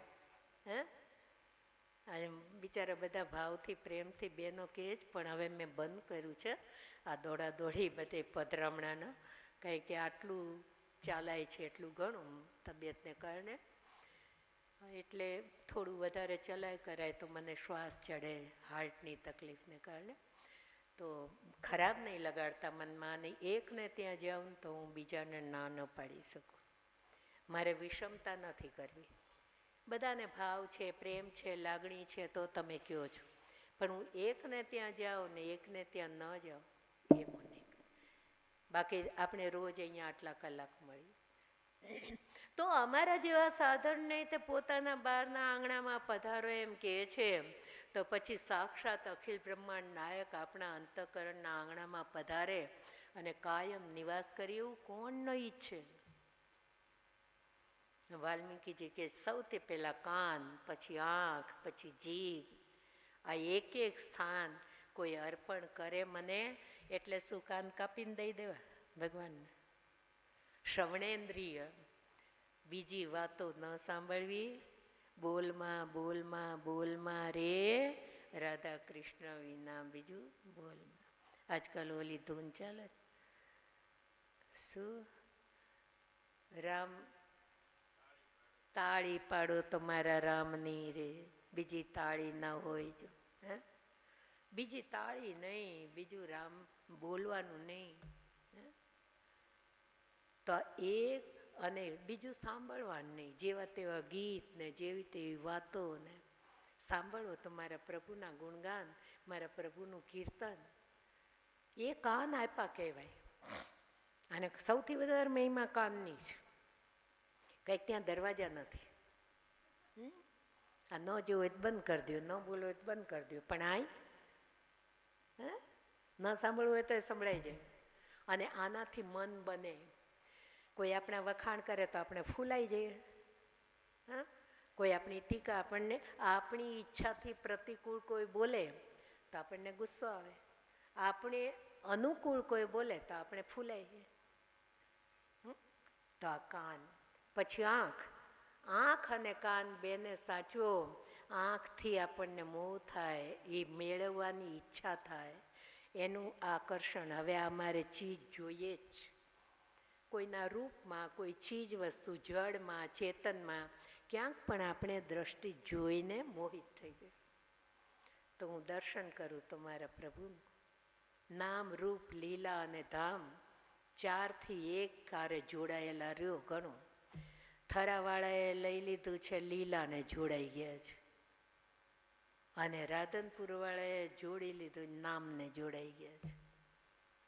અને બિચારા બધા ભાવથી પ્રેમથી બેનો કહે જ, પણ હવે મેં બંધ કર્યું છે આ દોડા દોડી બધે પધરામણાના. કંઈ કે આટલું ચાલાય છે એટલું ઘણું તબિયતને કારણે, એટલે થોડું વધારે ચલાય કરાય તો મને શ્વાસ ચડે, હાર્ટની તકલીફને કારણે. તો ખરાબ નહીં લગાડતા મનમાં, નહીં એકને ત્યાં જાઉં તો હું બીજાને ના ન પાડી શકું. મારે વિષમતા નથી કરવી, બધાને ભાવ છે, પ્રેમ છે, લાગણી છે, તો તમે કહો છો. પણ હું એકને ત્યાં જાઉં ને એકને ત્યાં ન જાઉં એ મને. બાકી આપણે રોજ અહીંયા આટલા કલાક મળી. તો અમારા જેવા સાધનને તે પોતાના બહારના આંગણામાં પધારો એમ કહે છે, તો પછી સાક્ષાત અખિલ બ્રહ્માંડ નાયક આપણા અંતઃકરણના આંગણામાં પધારે અને કાયમ નિવાસ કરે એવું કોણ ન ઈચ્છે? વાલ્મીકીજી કે સૌથી પહેલાં કાન, પછી આંખ, પછી જીભ, આ એક એક સ્થાન કોઈ અર્પણ કરે મને, એટલે શું કાન કાપીને દઈ દેવા ભગવાનને? શ્રવણેન્દ્રિય, બીજી વાતો ન સાંભળવી, બોલમાં બોલમાં બોલમાં રે રાધા કૃષ્ણ વિના બીજું બોલમાં. આજકાલ ઓલી ધૂન ચાલે, શું રામ તાળી પાડો તો મારા રામની રે, બીજી તાળી ના હોય જો. હે, બીજી તાળી નહીં, બીજું રામ બોલવાનું નહીં. તો એક અને બીજું સાંભળવાનું નહીં. જેવા તેવા ગીત ને જેવી તેવી વાતો ને સાંભળો તો મારા પ્રભુના ગુણગાન, મારા પ્રભુનું કીર્તન, એ કાન આપ્યા કહેવાય. અને સૌથી વધારે મહિમા કાનની છે. કંઈક ત્યાં દરવાજા નથી. આ ન જોવું તો બંધ કરી દો, ન બોલવું તો બંધ કરી દો, પણ આય ન સાંભળવું હોય તો એ સંભળાઈ જાય. અને આનાથી મન બને. કોઈ આપણા વખાણ કરે તો આપણે ફૂલાઈ જઈએ. હા, કોઈ આપણી ટીકા, આપણને આપણી ઈચ્છાથી પ્રતિકૂળ કોઈ બોલે તો આપણને ગુસ્સો આવે. આપણે અનુકૂળ કોઈ બોલે તો આપણે ફૂલાઈ જઈએ. તો આ કાન, પછી આંખ. આંખ અને કાન બેને સાચવો. આંખથી આપણને મોહ થાય, એ મેળવવાની ઈચ્છા થાય, એનું આકર્ષણ. હવે અમારે ચીજ જોઈએ જ, કોઈના રૂપમાં, કોઈ ચીજ વસ્તુ, જળમાં, ચેતનમાં, ક્યાંક પણ આપણે દ્રષ્ટિ જોઈને મોહિત થઈ જાય. તો હું દર્શન કરું તો મારા પ્રભુનું નામ, રૂપ, લીલા અને ધામ, ચારથી એક કારે જોડાયેલા રહ્યો ઘણું. થરાવાળાએ લઈ લીધું છે લીલાને, જોડાઈ ગયા છે. અને રાધનપુરવાળાએ જોડી લીધું નામને, જોડાઈ ગયા છે.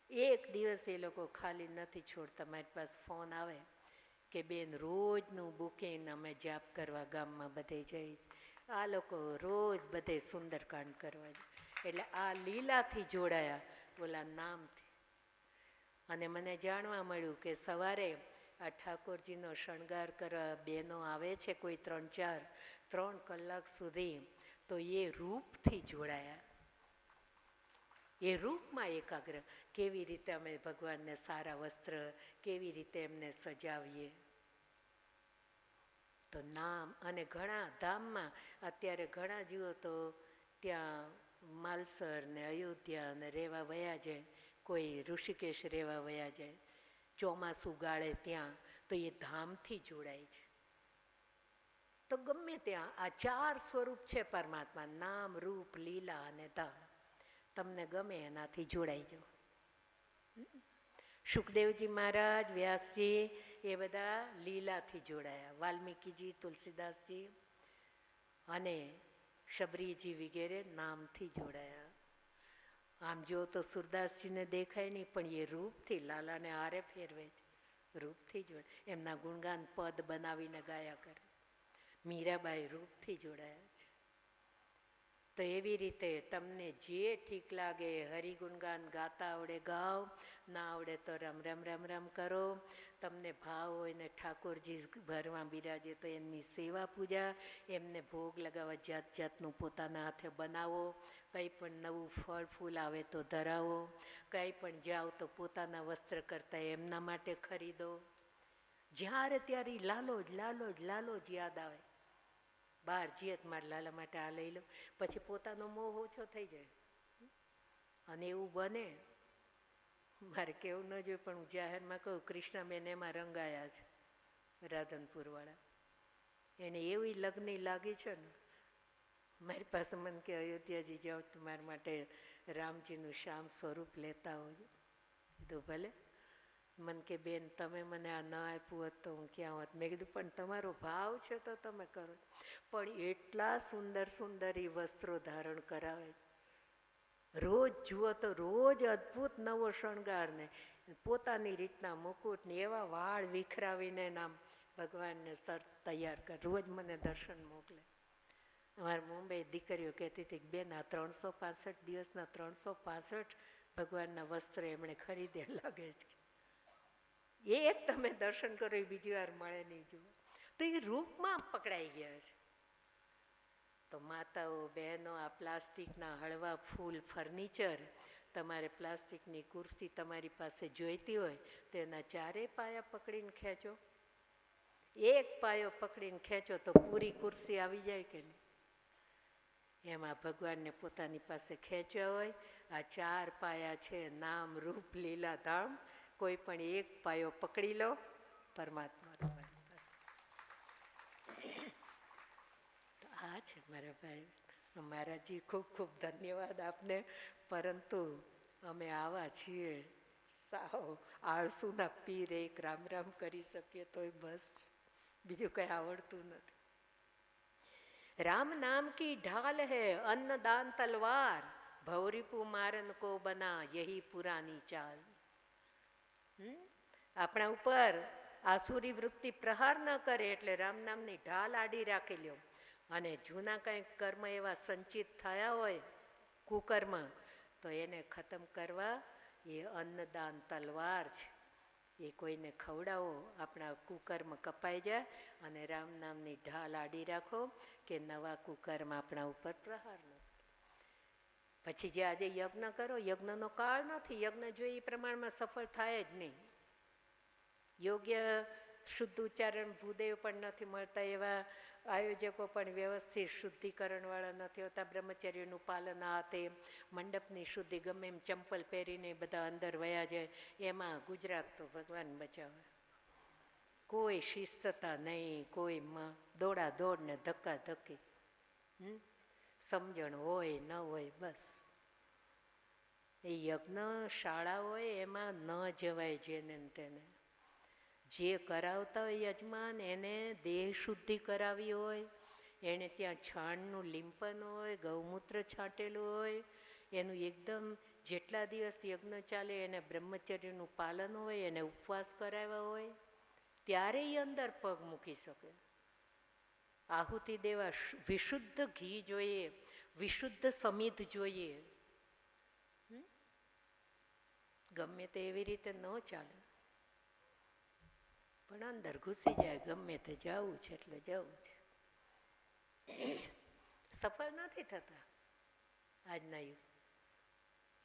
એક દિવસ એ લોકો ખાલી નથી છોડતા. મારી પાસે ફોન આવે કે બેન રોજનું બુકિંગ અમે જાપ કરવા ગામમાં બધે જઈ. આ લોકો રોજ બધે સુંદરકાંડ કરવા જાય. એટલે આ લીલાથી જોડાયા, બોલા નામથી. અને મને જાણવા મળ્યું કે સવારે આ ઠાકોરજીનો શણગાર કરવા બહેનો આવે છે, કોઈ 3 કલાક સુધી, તો એ રૂપથી જોડાયા. એ રૂપમાં એકાગ્ર. કેવી રીતે અમે ભગવાનને સારા વસ્ત્ર, કેવી રીતે એમને સજાવીએ. તો નામ. અને ઘણા ધામમાં અત્યારે ઘણા જીવો તો ત્યાં માલસર ને અયોધ્યા ને રહેવા વયા જાય, કોઈ ઋષિકેશ રહેવા વયા જાય, ચોમાસું ગાળે ત્યાં, તો એ ધામથી જોડાય છે. તો ગમે ત્યાં આ 4 સ્વરૂપ છે પરમાત્મા, નામ, રૂપ, લીલા અને ધામ. તમને ગમે એનાથી જોડાઈ જાઓ. સુખદેવજી મહારાજ, વ્યાસજી, એ બધા લીલાથી જોડાયા. વાલ્મીકીજી, તુલસીદાસજી અને શબરીજી વગેરે નામથી જોડાયા. આમ જો તો સુરદાસજીને દેખાય નહીં, પણ એ રૂપથી લાલાને હારે ફેરવે છે, રૂપથી જોડે. એમના ગુણગાન પદ બનાવીને ગાયા કરે. મીરાબાઈ રૂપથી જોડાયા છે. તો એવી રીતે તમને જે ઠીક લાગે હરિગુણગાન ગાતા આવડે ગાઓ, ના આવડે તો રામ રામ રામ રામ કરો. તમને ભાવ હોય ને ઠાકોરજી ઘરમાં બિરાજે તો એમની સેવા પૂજા, એમને ભોગ લગાવવા જાત જાતનું પોતાના હાથે બનાવો. કંઈ પણ નવું ફળ ફૂલ આવે તો ધરાવો. કંઈ પણ જાઓ તો પોતાના વસ્ત્ર કરતાં એમના માટે ખરીદો. જ્યારે ત્યારે લાલો જ લાલો જ લાલો જ યાદ આવે. બહાર જઈએ તો મારા લાલા માટે આ લઈ લો, પછી પોતાનો મોહ ઓછો થઈ જાય. અને એવું બને, મારે કેવું ન જોઈએ પણ હું જાહેરમાં કહું, કૃષ્ણાબેન એમાં રંગાયા છે, રાધનપુરવાળા. એને એવી લગ્ની લાગી છે ને, મારી પાસે મને કે અયોધ્યાજી જાઓ તો મારા માટે રામજીનું શ્યામ સ્વરૂપ લેતા હોય. કીધું ભલે. મને કે બેન તમે મને આ ન આપ્યું હોત તો હું ક્યાં હોત. મેં કીધું પણ તમારો ભાવ છે તો તમે કરો. પણ એટલા સુંદર સુંદર એ વસ્ત્રો ધારણ કરાવે. રોજ જુઓ તો રોજ અદ્ભુત નવો શણગાર ને પોતાની રીતના મુકુટ ને એવા વાળ વિખરાવીને નામ ભગવાનને સર તૈયાર કર. રોજ મને દર્શન મોકલે. અમારી મુંબઈ દીકરીઓ કહેતી હતી કે બેન આ 365 દિવસના 365 ભગવાનના વસ્ત્ર એમણે ખરીદ્યા લાગે છે. એક તમે દર્શન કરો એ બીજી વાર મળે નહીં. જુઓ તો એ રૂપમાં પકડાઈ ગયા છે. તો માતાઓ, બહેનો, આ પ્લાસ્ટિકના હળવા ફૂલ ફર્નિચર, તમારે પ્લાસ્ટિકની ખુરશી તમારી પાસે જોઈતી હોય તો એના 4 પાયા પકડીને ખેંચો. એક પાયો પકડીને ખેંચો તો પૂરી ખુરશી આવી જાય કે નહીં. એમાં ભગવાનને પોતાની પાસે ખેંચ્યા હોય. આ 4 પાયા છે નામ, રૂપ, લીલા, ધામ. કોઈ પણ એક પાયો પકડી લો, પરમાત્મા તમારી પાસે. આ છે મારા ભાઈ. મહારાજજી ખૂબ ખૂબ ધન્યવાદ આપને. પરંતુ અમે આવા છીએ સાવ આળસુના પીર, એક રામ રામ કરી શકીએ તોય બસ, બીજું કંઈ આવડતું નથી. राम नाम की ढाल है अन्नदान तलवार, भौरीपु मारन को बना यही पुरानी चाल. આપણા ઉપર આસુરી વૃત્તિ પ્રહાર ન કરે એટલે રામ નામની ઢાલ આડી રાખી લ્યો. અને જૂના કંઈક કર્મ એવા સંચિત થયા હોય કુકર્મ, તો એને ખતમ કરવા એ અન્નદાન તલવાર છે. એ કોઈને ખવડાવો, આપણા કુકર્મ કપાઈ જાય અને રામ નામની ઢાલ આડી રાખો કે નવા કુકર્મ આપણા ઉપર પ્રહાર ન કરે. પછી જે આજે યજ્ઞ કરો, યજ્ઞનો કાળ નથી. યજ્ઞ જોઈએ એ પ્રમાણમાં સફળ થાય જ નહીં. યોગ્ય શુદ્ધ ઉચ્ચારણ ભૂદેવ પણ નથી મળતા, એવા આયોજકો પણ વ્યવસ્થિત શુદ્ધિકરણવાળા નથી હોતા. બ્રહ્મચર્યનું પાલન આ તે, મંડપની શુદ્ધિ ગમે એમ ચંપલ પહેરીને બધા અંદર વયા જાય. એમાં ગુજરાત તો ભગવાન બચાવે. કોઈ શિસ્તતા નહીં, કોઈ દોડા દોડ ને ધક્કા ધક્કી. સમજણ હોય ન હોય બસ. એ યજ્ઞ શાળા હોય એમાં ન જવાય જેને તેને. જે કરાવતા હોય યજમાન એને દેહ શુદ્ધિ કરાવી હોય, એને ત્યાં છાણનું લીંપન હોય, ગૌમૂત્ર છાંટેલું હોય, એનું એકદમ જેટલા દિવસ યજ્ઞ ચાલે એને બ્રહ્મચર્યનું પાલન હોય, એને ઉપવાસ કરાવ્યા હોય, ત્યારે એ અંદર પગ મૂકી શકે. આહુતિ દેવા વિશુદ્ધ ઘી જોઈએ, વિશુદ્ધ સમિધ જોઈએ. ગમે તે એવી રીતે ન ચાલે, પણ અંદર ઘૂસી જાય. ગમે તે જવું છે એટલે જવું છે. સફળ નથી થતા આજના યુગ.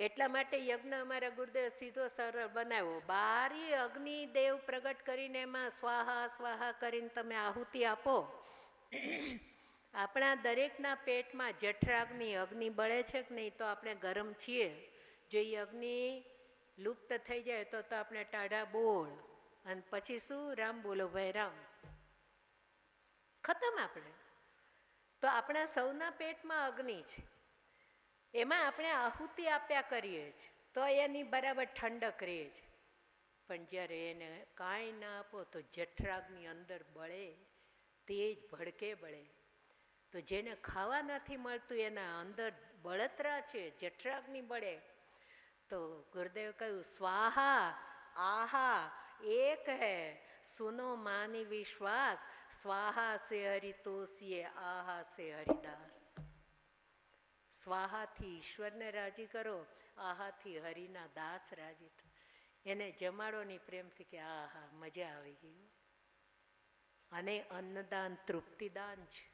એટલા માટે યજ્ઞ અમારા ગુરુદેવ સીધો સરળ બનાવ્યો. બારી અગ્નિદેવ પ્રગટ કરીને એમાં સ્વાહા સ્વાહા કરીને તમે આહુતિ આપો. આપણા દરેકના પેટમાં જઠરાગ્નિ અગ્નિ બળે છે કે નહીં, તો આપણે ગરમ છીએ. જો એ અગ્નિ લુપ્ત થઈ જાય તો આપણે ટાઢા બોળ. અને પછી શું? રામ બોલો ભાઈ રામ, ખતમ આપણે. તો આપણા સૌના પેટમાં અગ્નિ છે, એમાં આપણે આહુતિ આપ્યા કરીએ છીએ તો એની બરાબર ઠંડક રહે છે. પણ જ્યારે એને કાંઈ ના આપો તો જઠરાગ્નિ અંદર બળે, તેજ ભડકે બળે. તો જેને ખાવા નથી મળતું એના અંદર બળતરા છે, જઠરાગ્નિ બળે. તો ગુરુદેવ કહ્યું સ્વાહા આહા एक है, सुनो मानी विश्वास, स्वाहा से हरितोषिए आहा से हरिदास. સ્વાહાથી ઈશ્વરને રાજી કરો, આહાથી હરિના દાસ રાજી થો. એને જમાડો ની પ્રેમથી કે આહા મજા આવી ગઈ. અને અન્નદાન તૃપ્તિદાન છે.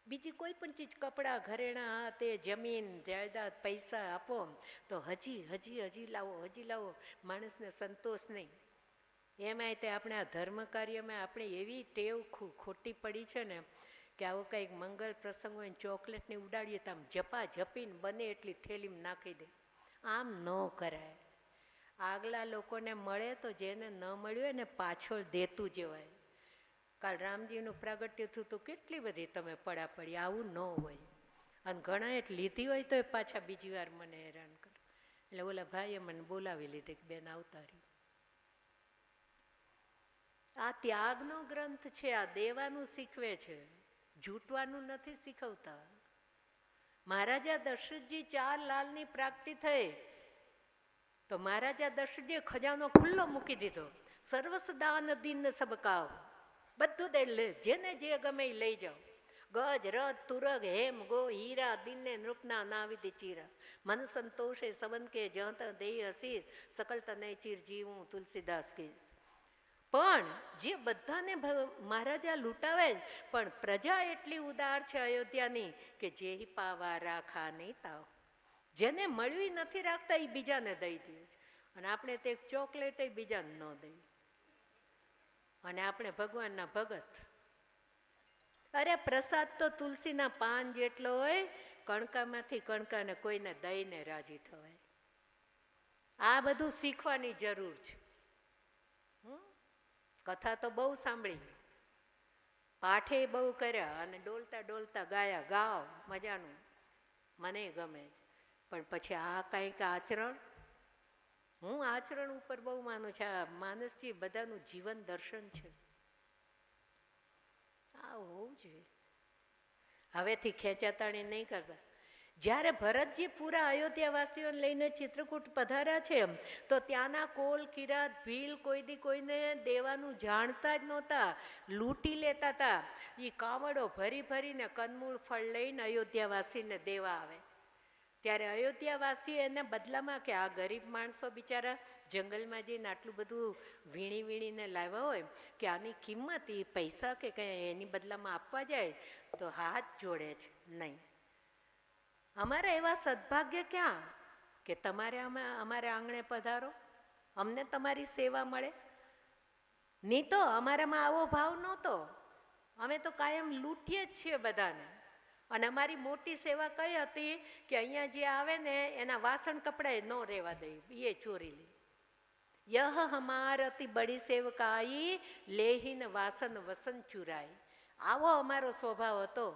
બીજી કોઈ પણ ચીજ, કપડાં ઘરેણાં તે જમીન જાયદાદ પૈસા આપો તો હજી હજી હજી લાવો, હજી લાવો, માણસને સંતોષ નહીં. એમાંય તે આપણે આ ધર્મ કાર્યમાં આપણે એવી ટેવ ખોટી પડી છે ને કે આવો કંઈક મંગલ પ્રસંગ હોય ને ચોકલેટની ઉડાડીએ તો આમ ઝપા ઝપીને બને એટલી થેલીમાં નાખી દે. આમ ન કરાય. આગલા લોકોને મળે તો જેને ન મળ્યું હોય ને પાછળ દેતું જવાય. કાલ રામજીનું પ્રાગટ્ય થયું તો કેટલી બધી તમે પડા પડી. આવું ન હોય. અને ઘણાએ લીધી હોય તો પાછા બીજી વાર મને હેરાન કરે. એટલે ઓલા ભાઈએ મને બોલાવી લીધી કે બેન આવતા રહી. આ ત્યાગનો ગ્રંથ છે. આ દેવાનું શીખવે છે, જૂટવાનું નથી શીખવતા. મહારાજા દશરથજી 4 લાલની પ્રાપ્તિ થઈ તો મહારાજા દશરથજીએ ખજાનો ખુલ્લો મૂકી દીધો. સર્વસ દાન દિન સબકાવ, બધું દે લે, જેને જે ગમે એ લઈ જાઓ. ગજ રથ તુરગ હેમ ગો હીરા દિને નૃપના નાવિદ ચીરા, મન સંતોષે સબન કે જંત દેહ હસીસ, સકલ તને ચીર જીવું તુલસીદાસ કીસ. પણ જે બધાને મહારાજા લૂંટાવે, પણ પ્રજા એટલી ઉદાર છે અયોધ્યાની કે જે પાવા રાખા નહીં તાવ. જેને મળવી નથી રાખતા એ બીજાને દઈ દે છે. અને આપણે તે ચોકલેટ બીજાને ન દઈએ. અને આપણે ભગવાનના ભગત. અરે પ્રસાદ તો તુલસીના પાન જેટલો હોય, કણકામાંથી કણકાને કોઈને દઈને રાજી થવાય. આ બધું શીખવાની જરૂર છે. કથા તો બહુ સાંભળી, પાઠે બહુ કર્યા અને ડોલતા ડોલતા ગાયા, ગાઓ મજાનું, મને ગમે છે. પણ પછી આ કંઈક આચરણ, હું આચરણ ઉપર બહુ માનું છું. આ માનસજી બધાનું જીવન દર્શન છે. આ હોવું જોઈએ. હવેથી ખેંચાતાણી નહીં કરતા. જ્યારે ભરતજી પૂરા અયોધ્યાવાસીઓને લઈને ચિત્રકૂટ પધાર્યા છે તો ત્યાંના કોલ, કિરાત, ભીલ કોઈ દી કોઈને દેવાનું જાણતા જ નહોતા, લૂંટી લેતા હતા. એ કાવડો ભરી ભરીને કંદમૂળ ફળ લઈને અયોધ્યાવાસીને દેવા આવે. ત્યારે અયોધ્યાવાસી એને બદલામાં કે આ ગરીબ માણસો બિચારા જંગલમાં જઈને આટલું બધું વીણી વીણીને લાવ્યા હોય કે આની કિંમત એ પૈસા કે કંઈ એની બદલામાં આપવા જાય તો હાથ જોડે છે. નહીં, અમારે એવા સદભાગ્ય ક્યાં કે તમારે અમારે આંગણે પધારો, અમને તમારી સેવા મળે. નહીં તો અમારામાં આવો ભાવ નહોતો. અમે તો કાયમ લૂંટીએ જ છીએ બધાને. અને અમારી મોટી સેવા કઈ હતી કે અહીંયા જે આવે ને એના વાસણ કપડાએ ન રહેવા દઈએ, એ ચોરી લે. યહ હમાર અતિ બડી સેવકાઈ લેહીન વાસન વસન ચુરાઈ. આવો અમારો સ્વભાવ હતો.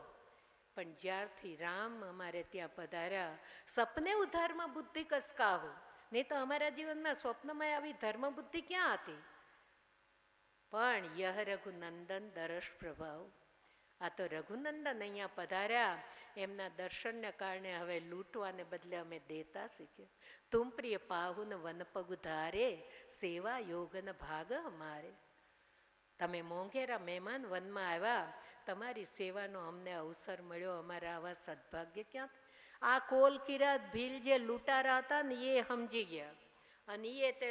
પણ જ્યારથી રામ અમારે ત્યાં પધાર્યા, સપને ઉધારમાં બુદ્ધિ કસ કાહો. નહીં તો અમારા જીવનમાં સ્વપ્નમાં આવી ધર્મ બુદ્ધિ ક્યાં હતી? પણ યહ રઘુનંદન દરસ પ્રભાવ. આ તો રઘુનંદન અહીંયા પધાર્યા, એમના દર્શનને કારણે હવે લૂંટવાને બદલે અમે દેતા શીખ્યા. તુમ પ્રિય પાહુન વન પગુ ધારે, સેવા યોગન ભાગ અમારે. તમે મોંઘેરા મહેમાન વનમાં આવ્યા, તમારી સેવાનો અમને અવસર મળ્યો. અમારા આવા સદભાગ્ય ક્યાં? આ કોલ, કિરાત, ભીલ જે લૂંટારા હતા ને એ સમજી ગયા અને એ તે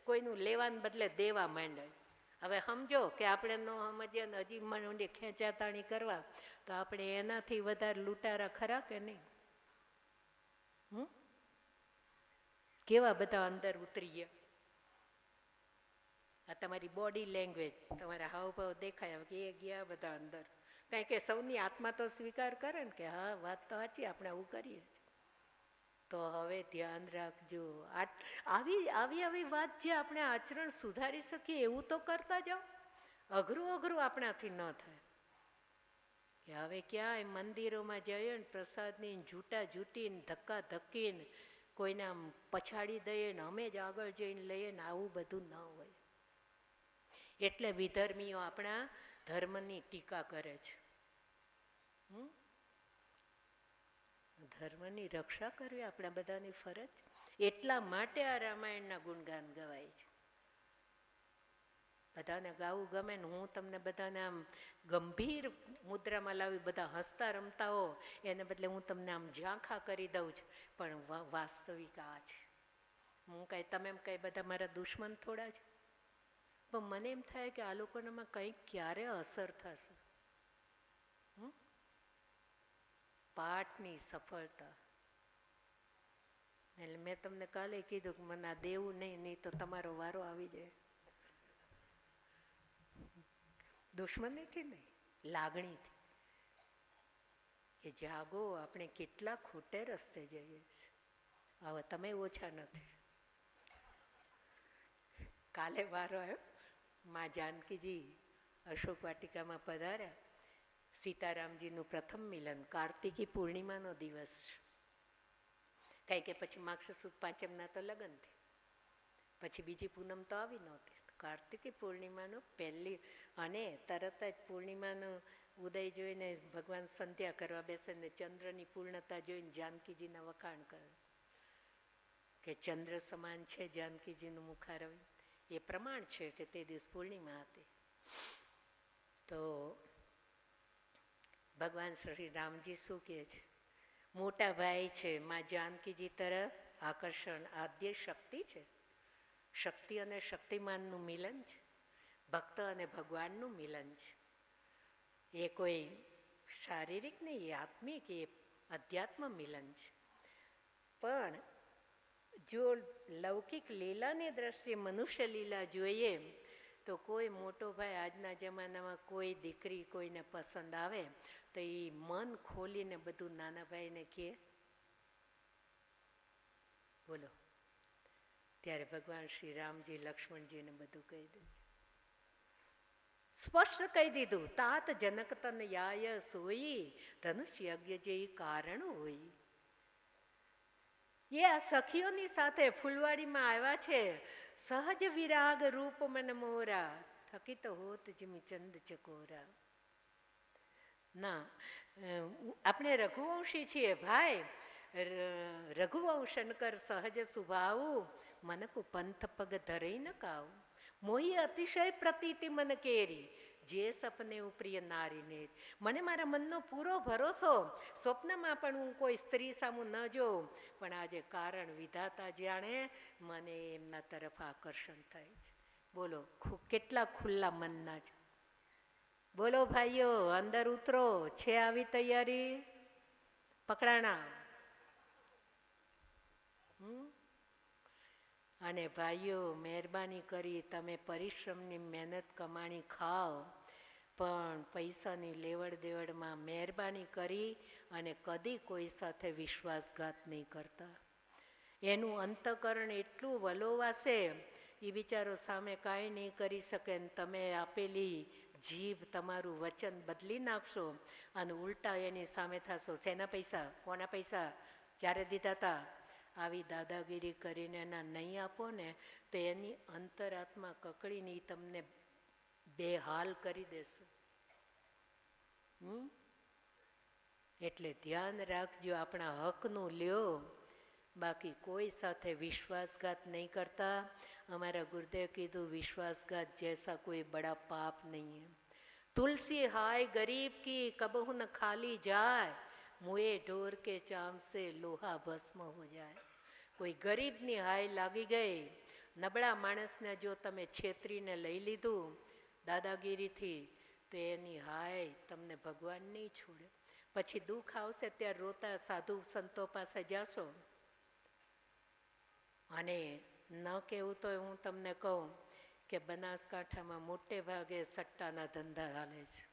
કોઈનું લેવાને બદલે દેવા માંડ્યા. હવે સમજો કે આપણે ન સમજીએ ને હજી મને ખેંચાતાણી કરવા, તો આપણે એનાથી વધારે લૂંટારા ખરા કે નહીં? કેવા બધા અંદર ઉતરી ગયા. આ તમારી બોડી લેંગ્વેજ, તમારા હાવભાવ દેખાય કે એ ગયા બધા અંદર. કારણ કે સૌની આત્મા તો સ્વીકાર કરે ને કે હા વાત તો સાચી, આપણે આવું કરીએ. તો હવે ધ્યાન રાખજો. આવી આવી આવી વાત જે આપણે આચરણ સુધારી શકીએ એવું તો કરતા જાઓ. અઘરું અઘરું આપણાથી ન થાય. કે હવે ક્યાંય મંદિરોમાં જઈએ ને પ્રસાદની જૂટા જૂટીને ધક્કા ધક્કીને કોઈને આમ પછાડી દઈએ ને અમે જ આગળ જઈને લઈએ ને આવું બધું ન હોય. એટલે વિધર્મીઓ આપણા ધર્મની ટીકા કરે છે. ધર્મની રક્ષા કરવી આપણા બધાની ફરજ. એટલા માટે આ રામાયણના ગુણગાન ગવાય છે. બધાને ગાવું ગમે ને હું તમને બધાને આમ ગંભીર મુદ્રામાં લાવી બધા હસતા રમતા હો એને બદલે હું તમને આમ ઝાંખા કરી દઉં છું. પણ વાસ્તવિક આ છે. હું કાંઈ તમે એમ કાંઈ બધા મારા દુશ્મન થોડા છે. પણ મને એમ થાય કે આ લોકોનામાં કંઈક ક્યારે અસર થશે. પાઠની સફળતા. એટલે મેં તમને કાલે કીધું કે મને આ દેવું નહીં તો તમારો વારો આવી જાય. દુશ્મનીથી નહીં, લાગણીથી. કે જાગો, આપણે કેટલા ખોટે રસ્તે જઈએ છીએ. હવે તમે ઓછા નથી. કાલે વારો આવ્યો, માં જાનકીજી અશોક વાટિકામાં પધાર્યા. સીતારામજીનું પ્રથમ મિલન, કાર્તિકી પૂર્ણિમાનો દિવસ. કારણ કે પછી માગશર સુદ પાંચમના તો લગ્ન થયા, પછી બીજી પૂનમ તો આવી નહોતી. કાર્તિકી પૂર્ણિમાનો પહેલી, અને તરત જ પૂર્ણિમાનો ઉદય જોઈને ભગવાન સંધ્યા કરવા બેસે ને ચંદ્રની પૂર્ણતા જોઈને જાનકીજીના વખાણ કરે કે ચંદ્ર સમાન છે જાનકીજીનું મુખારવિંદ. એ પ્રમાણ છે કે તે દિવસ પૂર્ણિમા હતી. તો ભગવાન શ્રી રામજી શું કહે છે? મોટા ભાઈ છે, માં જાનકીજી તરફ આકર્ષણ આદ્ય શક્તિ છે. શક્તિ અને શક્તિમાનનું મિલન છે. ભક્ત અને ભગવાનનું મિલન છે. એ કોઈ શારીરિક નહીં, એ આત્મિક, એ અધ્યાત્મ મિલન છે. પણ જો લૌકિક લીલાની દ્રષ્ટિએ મનુષ્ય લીલા જોઈએ તો કોઈ મોટો ભાઈ આજના જમાનામાં કોઈ દીકરી કોઈને પસંદ આવે તો એ મન ખોલીને બધું નાના ભાઈને કહે. બોલો. ત્યારે ભગવાન શ્રી રામજી લક્ષ્મણજીને બધું કહી દે છે. સ્પષ્ટ કહી દીધું, તાત જનક તન યાય સોઈ ધનુષ યજ્ઞ જે કારણ હોય. એ આ સખીઓની સાથે ફૂલવાડીમાં આવ્યા છે. સહજ વિરાગ રૂપ મન મોરા થકિત હોત જીમ ચંદ ચકોરા. ના, આપણે રઘુવંશી છીએ ભાઈ. રઘુવંશનકર સહજ સ્વભાવ મનકુ પંથ પગ ધરઈ ન કાવ. મોહી અતિશય પ્રતીતિ મન કેરી જે સપને પ્રિય નારીને. મને મારા મનનો પૂરો ભરોસો. સ્વપ્નમાં પણ હું કોઈ સ્ત્રી સામું ન જોઉં, પણ આજે કારણ વિધાતા જાણે મને એમના તરફ આકર્ષણ થાય છે. બોલો, કેટલા ખુલ્લા મનના છે. બોલો ભાઈઓ, અંદર ઉતરો. છે આવી તૈયારી? પકડાણા. અને ભાઈઓ, મહેરબાની કરી તમે પરિશ્રમની મહેનત કમાણી ખાઓ, પણ પૈસાની લેવડ દેવડમાં મહેરબાની કરી અને કદી કોઈ સાથે વિશ્વાસઘાત નહીં કરતા. એનું અંતઃકરણ એટલું વલોવાશે, એ બિચારો સામે કાંઈ નહીં કરી શકે ને તમે આપેલી જીભ, તમારું વચન બદલી નાખશો અને ઉલટા એની સામે થશો. શેના પૈસા, કોના પૈસા, ક્યારે દીધા હતા? આવી દાદાગીરી કરીને એના નહીં આપો ને તો એની અંતરાત્મા કકડીને તમને બેહાલ કરી દેશે. એટલે ધ્યાન રાખજો, આપણા હકનું લ્યો, બાકી કોઈ સાથે વિશ્વાસઘાત નહીં કરતા. અમારા ગુરુદેવ કીધું, વિશ્વાસઘાત જૈસા કોઈ બડા પાપ નહીં. તુલસી હાય ગરીબ કી કબહુ ન ખાલી જાય, મુએ ઢોર કે ચામ સે લોહા ભસ્મ હો જાય. કોઈ ગરીબની હાય લાગી ગઈ, નબળા માણસને જો તમે છેતરીને લઈ લીધું દાદાગીરીથી, તો એની હાય તમને ભગવાન નહીં છોડે. પછી દુઃખ આવશે ત્યારે રોતા સાધુ સંતો પાસે જાશો. અને ન કહેવું તો હું તમને કહું કે બનાસકાંઠામાં મોટે ભાગે સટ્ટાના ધંધા હાલે છે.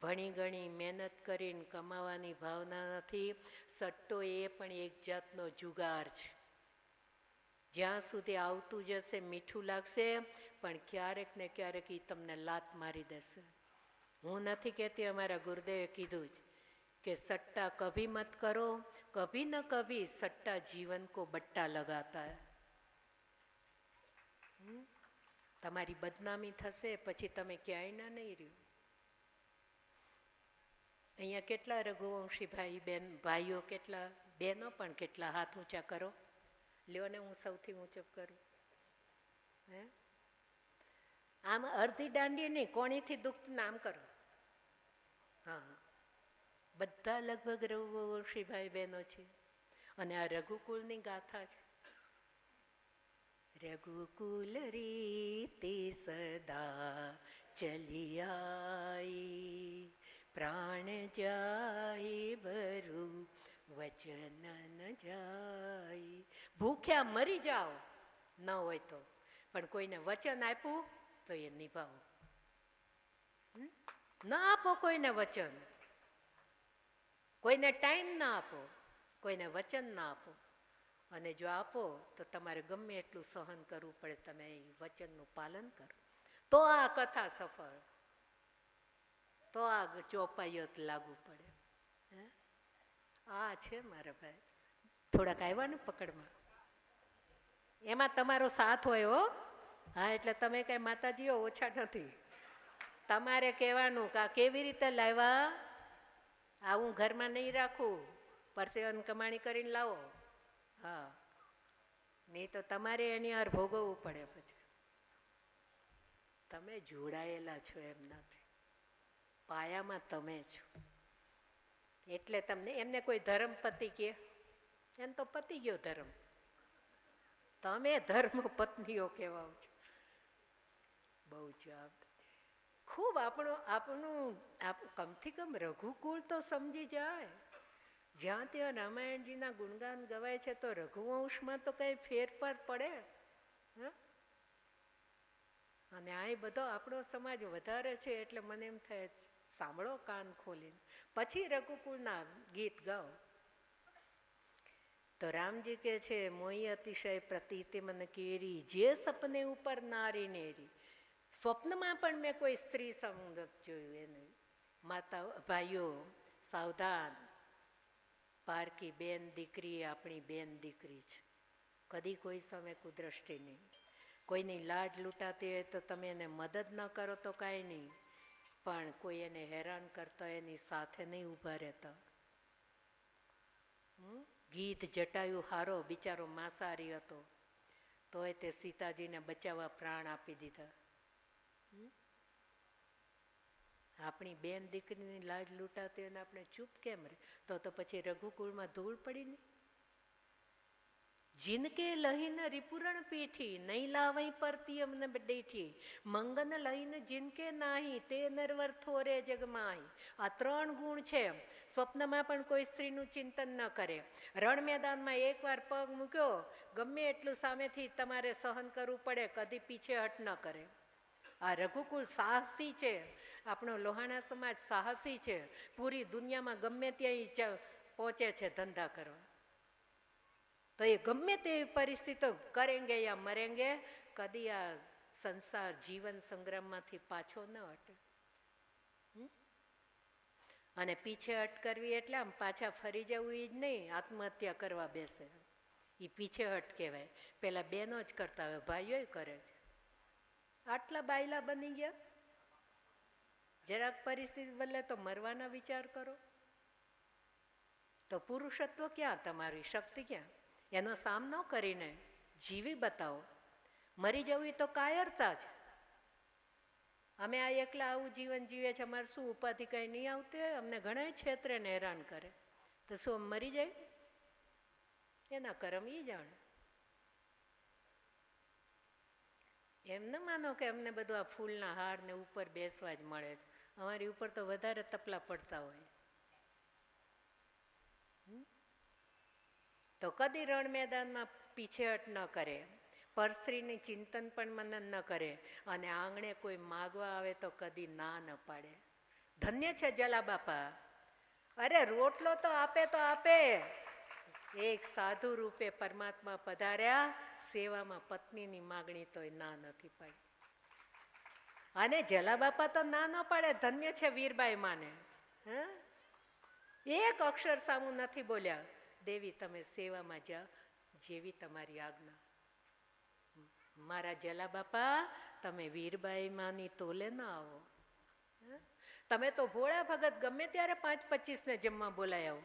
ભણી ગણી મહેનત કરીને કમાવાની ભાવના નથી. સટ્ટો એ પણ એક જાતનો જુગાર છે. જ્યાં સુધી આવતું જશે મીઠું લાગશે, પણ ક્યારેક ને ક્યારેક એ તમને લાત મારી દેશે. હું નથી કહેતી, અમારા ગુરુદેવે કીધું જ કે સટ્ટા કભી મત કરો, કભી ન કભી સટ્ટા જીવન કો બટ્ટા લગાતા હૈ. તમારી બદનામી થશે, પછી તમે ક્યાંય ના નહીં રહ્યું. અહીંયા કેટલા રઘુવંશી ભાઈ બેન, ભાઈઓ કેટલા, બહેનો પણ કેટલા, હાથ ઊંચા કરો. લ્યો ને, હું સૌથી ઊંચો કરું. હે, આમ અડધી દાંડી નહીં, કોણીથી દુખતું નામ કરો. હા, બધા લગભગ રઘુવંશી ભાઈ બહેનો છે. અને આ રઘુકુલની ગાથા છે. રઘુકુલ રીતિ સદા ચલી આઈ, પ્રાણ જાય બરુ વચન ન જાય. ભૂખ્યા મરી જાઓ ન હોય તો, પણ કોઈને વચન આપ્યું તો એ નિભાવો. ન આપો કોઈને વચન, કોઈને ટાઈમ ના આપો, કોઈને વચન ના આપો. અને જો આપો તો તમારે ગમે એટલું સહન કરવું પડે, તમે એ વચનનું પાલન કરો તો આ કથા સફળ, તો આ ચોપાઈઓ લાગુ પડે. આ છે મારા ભાઈ. થોડાક આવ્યા ને પકડમાં, એમાં તમારો સાથ હોય હો. હા, એટલે તમે કઈ માતાજીઓ ઓછા નથી. તમારે કહેવાનું કે આ કેવી રીતે લાવ્યા, આ હું ઘરમાં નહીં રાખું, પરસેવન કમાણી કરીને લાવો. હા, નહીં તો તમારે એની હાર ભોગવવું પડે. પછી તમે જોડાયેલા છો એમનાથી, પાયામાં તમે છો. એટલે તમને, એમને કોઈ ધર્મ પતિ કે, એને તો પતી ગયો ધર્મ. તમે ધર્મ પત્નીઓ કહેવાઓ છો. બહુ જવાબદાર. ખૂબ આપણું કમથી કમ રઘુકુળ તો સમજી જાય. જ્યાં ત્યાં રામાયણજીના ગુણગાન ગવાય છે, તો રઘુવંશમાં તો કઈ ફેરફાર પડે. અને આ બધો આપણો સમાજ વધારે છે, એટલે મને એમ થાય સાંભળો કાન ખોલીને, પછી રઘુકુળના ગીત ગાઓ. તો રામજી કે છે, મોહી અતિશય પ્રતીતિ મન કેરી, જે સપને ઉપર નારી નેરી. સ્વપ્નમાં પણ મેં કોઈ સ્ત્રી સમૂહ નથી જોયું એને. માતા ભાઈઓ સાવધાન, પારકી બેન દીકરી આપણી બેન દીકરી છે, કદી કોઈ સામે કુદ્રષ્ટિ નહીં. કોઈની લાડ લૂંટાતી હોય તો તમે એને મદદ ન કરો તો કાંઈ નહીં, પણ કોઈ એને હેરાન કરતા હોય એની સાથે નહીં ઊભા રહેતા. ગીધ જટાયુ હારો બિચારો માંસાહારી હતો, તોય તે સીતાજીને બચાવવા પ્રાણ આપી દીધા. આપણી બેન દીકરીની લાજ લૂંટાતી હોય ને આપણે ચૂપ કેમ રહે? તો પછી રઘુકુળમાં ધૂળ પડી નહીં. જિનકે લહીને રિપુરણ પીઠી, નહીં લાવઈ પરતી અમને બેઠી, મંગન લઈને જિનકે નાહી, તે નરવર થોરે જગમાહી. આ 3 ગુણ છે. સ્વપ્નમાં પણ કોઈ સ્ત્રીનું ચિંતન ન કરે. રણ મેદાનમાં એકવાર પગ મૂક્યો, ગમે એટલું સામેથી તમારે સહન કરવું પડે, કદી પીછે હટ ન કરે. આ રઘુકુળ સાહસી છે, આપણો લોહાણા સમાજ સાહસી છે, પૂરી દુનિયામાં ગમે ત્યાં પહોંચે છે ધંધા કરવા. તો એ ગમે તેવી પરિસ્થિતિ કરેંગે યા મરેંગે, કદી આ સંસાર જીવન સંગ્રામમાંથી પાછો ન હટે. અને પીછે હટ કરવી એટલે આમ પાછા ફરી જવું એ જ નહીં, આત્મહત્યા કરવા બેસે એ પીછે હટ કહેવાય. પેલા બહેનો જ કરતા હોય, ભાઈઓ કરે છે. આટલા બાયલા બની ગયા, જરાક પરિસ્થિતિ બદલે તો મરવાના વિચાર કરો. તો પુરુષત્વ ક્યાં, તમારી શક્તિ ક્યાં? એનો સામનો કરીને જીવી બતાવો. મરી જવું તો કાયરતા છે. અમે આ એકલા આવું જીવન જીવે છે, અમારે શું ઉપાધિ કંઈ નહીં આવતી? અમને ઘણા ક્ષેત્રે ને હેરાન કરે, તો શું મરી જાય? એના કરમ એ જાણે. એમ ન માનો કે અમને બધું આ ફૂલના હાર ને ઉપર બેસવા જ મળે છે. અમારી ઉપર તો વધારે તપલા પડતા હોય. તો કદી રણ મેદાનમાં પીછેહટ ન કરે, પરસ્ત્રીની ચિંતન પણ મનન ન કરે, અને આંગણે કોઈ માગવા આવે તો કદી ના ન પાડે. ધન્ય છે જલા બાપા. અરે રોટલો તો આપે. એક સાધુ રૂપે પરમાત્મા પધાર્યા, સેવામાં પત્નીની માગણી તોય ના નથી પાડી. અને જલા બાપા તો ના ન પાડે. ધન્ય છે વીરબાઈ માને. એક અક્ષર સામું નથી બોલ્યા, દેવી તમે સેવામાં જાઓ, જેવી તમારી આજ્ઞા. મારા જલા બાપા, તમે વીરબાઈ માની તોલે ના આવો. તમે તો ભોળા ભગત ગમે ત્યારે 5-25 ને જમવા બોલાય આવો.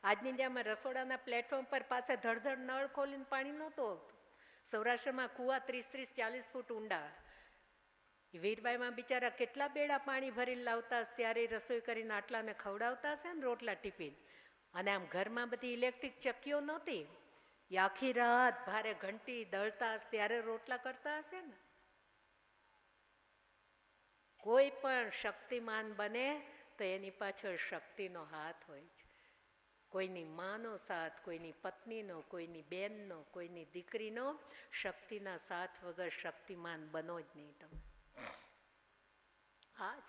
આજની જેમ રસોડાના પ્લેટફોર્મ પર પાસે ધડધડ નળ ખોલીને પાણી નહોતું આવતું. સૌરાષ્ટ્રમાં કૂવા 30-40 ફૂટ ઊંડા. વીરબાઈમાં બિચારા કેટલા બેડા પાણી ભરીને લાવતા હશે, ત્યારે રસોઈ કરીને આટલાને ખવડાવતા હશે ને રોટલા ટીપીને. અને આમ ઘરમાં બધી ઇલેક્ટ્રિક ચક્કીઓ નહોતી, એ આખી રાત ભારે ઘંટી દળતા હશે, ત્યારે રોટલા કરતા હશે ને. કોઈ પણ શક્તિમાન બને તો એની પાછળ શક્તિનો હાથ હોય છે. કોઈની માનો સાથ, કોઈની પત્નીનો, કોઈની બેનનો, કોઈની દીકરીનો, શક્તિના સાથ વગર શક્તિમાન બનો જ નહીં તમે. આજ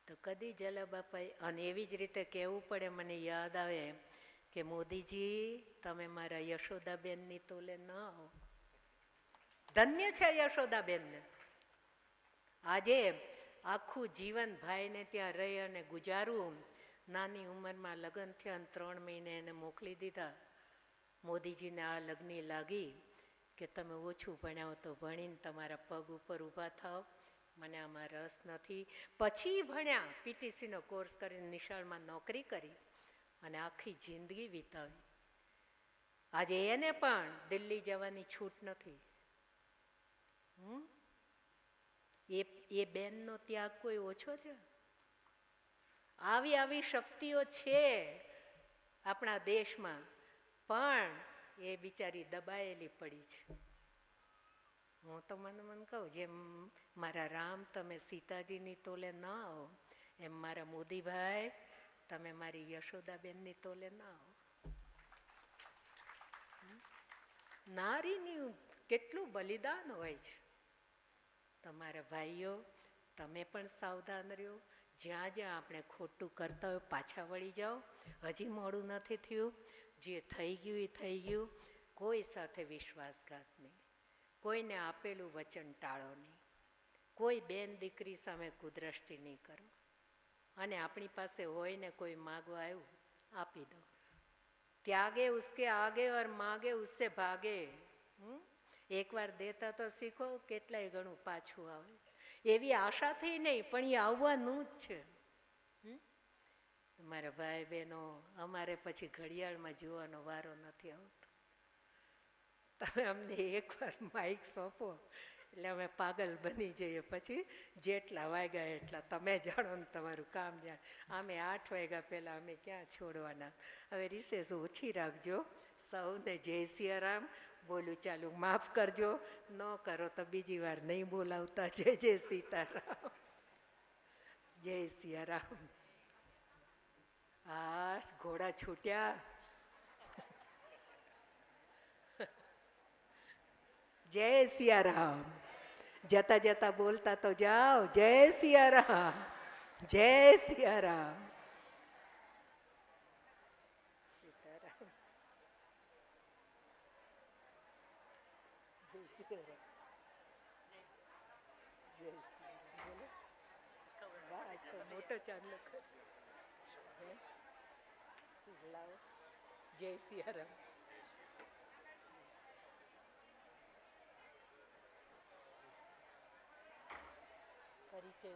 તો કદી જલા બાપાએ. અને એવી જ રીતે કહેવું પડે, મને યાદ આવે કે મોદીજી તમે મારા યશોદાબેનની તોલે ન આવો. ધન્ય છે યશોદાબેનને. આજે આખું જીવન ભાઈને ત્યાં રહી અને ગુજારવું. નાની ઉંમરમાં લગ્ન થયા, 3 મહિને એને મોકલી દીધા. મોદીજીને આ લગ્ની લાગી કે તમે ઓછું ભણ્યા તો ભણીને તમારા પગ ઉપર ઊભા થાવ, મને આમાં રસ નથી. પછી ભણ્યા, પીટીસીનો કોર્સ કરીને નિશાળમાં નોકરી કરી અને આખી જિંદગી વિતાવી. આજે એને પણ દિલ્હી જવાની છૂટ નથી. એ બેનનો ત્યાગ કોઈ ઓછો છે? આવી શક્તિઓ છે આપણા દેશમાં, પણ એ બિચારી દબાયેલી પડી છે. હું તો મન કહું, જેમ મારા રામ તમે સીતાજીની તોલે ન આવો, એમ મારા મોદીભાઈ તમે મારી યશોદાબેનની તોલે ન આવો. નારીની કેટલું બલિદાન હોય છે. તમારા ભાઈઓ તમે પણ સાવધાન રહ્યો. જ્યાં જ્યાં આપણે ખોટું કરતા હોય પાછા વળી જાઓ. હજી મોડું નથી થયું. જે થઈ ગયું એ થઈ ગયું. કોઈ સાથે વિશ્વાસઘાત નહીં. કોઈને આપેલું વચન ટાળો નહીં, કોઈ બેન દીકરી સામે કુદ્રષ્ટિ નહીં કરો, અને આપણી પાસે હોય ને કોઈ માગવા આવ્યું આપી દો. ત્યાગે ઉસકે આગે ઓર માગે ઉસસે ભાગે. એકવાર દેતા તો શીખો, કેટલાય ગણું પાછું આવે. એવી આશાથી નહીં, પણ એ આવવાનું જ છે. મારા ભાઈ બહેનો, અમારે પછી ઘડિયાળમાં જોવાનો વારો નથી આવતો. તમે અમને એકવાર માઇક સોંપો એટલે અમે પાગલ બની જઈએ. પછી જેટલા વાગ્યા એટલા તમે જાણો ને તમારું કામ જાણ. અમે 8 વાગ્યા પહેલાં અમે ક્યાં છોડવાના. હવે રિસેસ ઓછી રાખજો. સૌને જય સિયારામ. બોલું ચાલુ માફ કરજો, ન કરો તો બીજી વાર નહીં બોલાવતા. જય જય સીતારામ, જય સિયારામ. હા, ઘોડા છૂટ્યા. જય સિયારામ. જતા જતા બોલતા તો જાઓ, જય સિયારામ, જય સિયારામ. સીતારામ. જય સિયારામ. જય સિયારામ. વાહ, આજ તો મોટો ચાંદલો લાવો. જય સિયારામ. પરિચય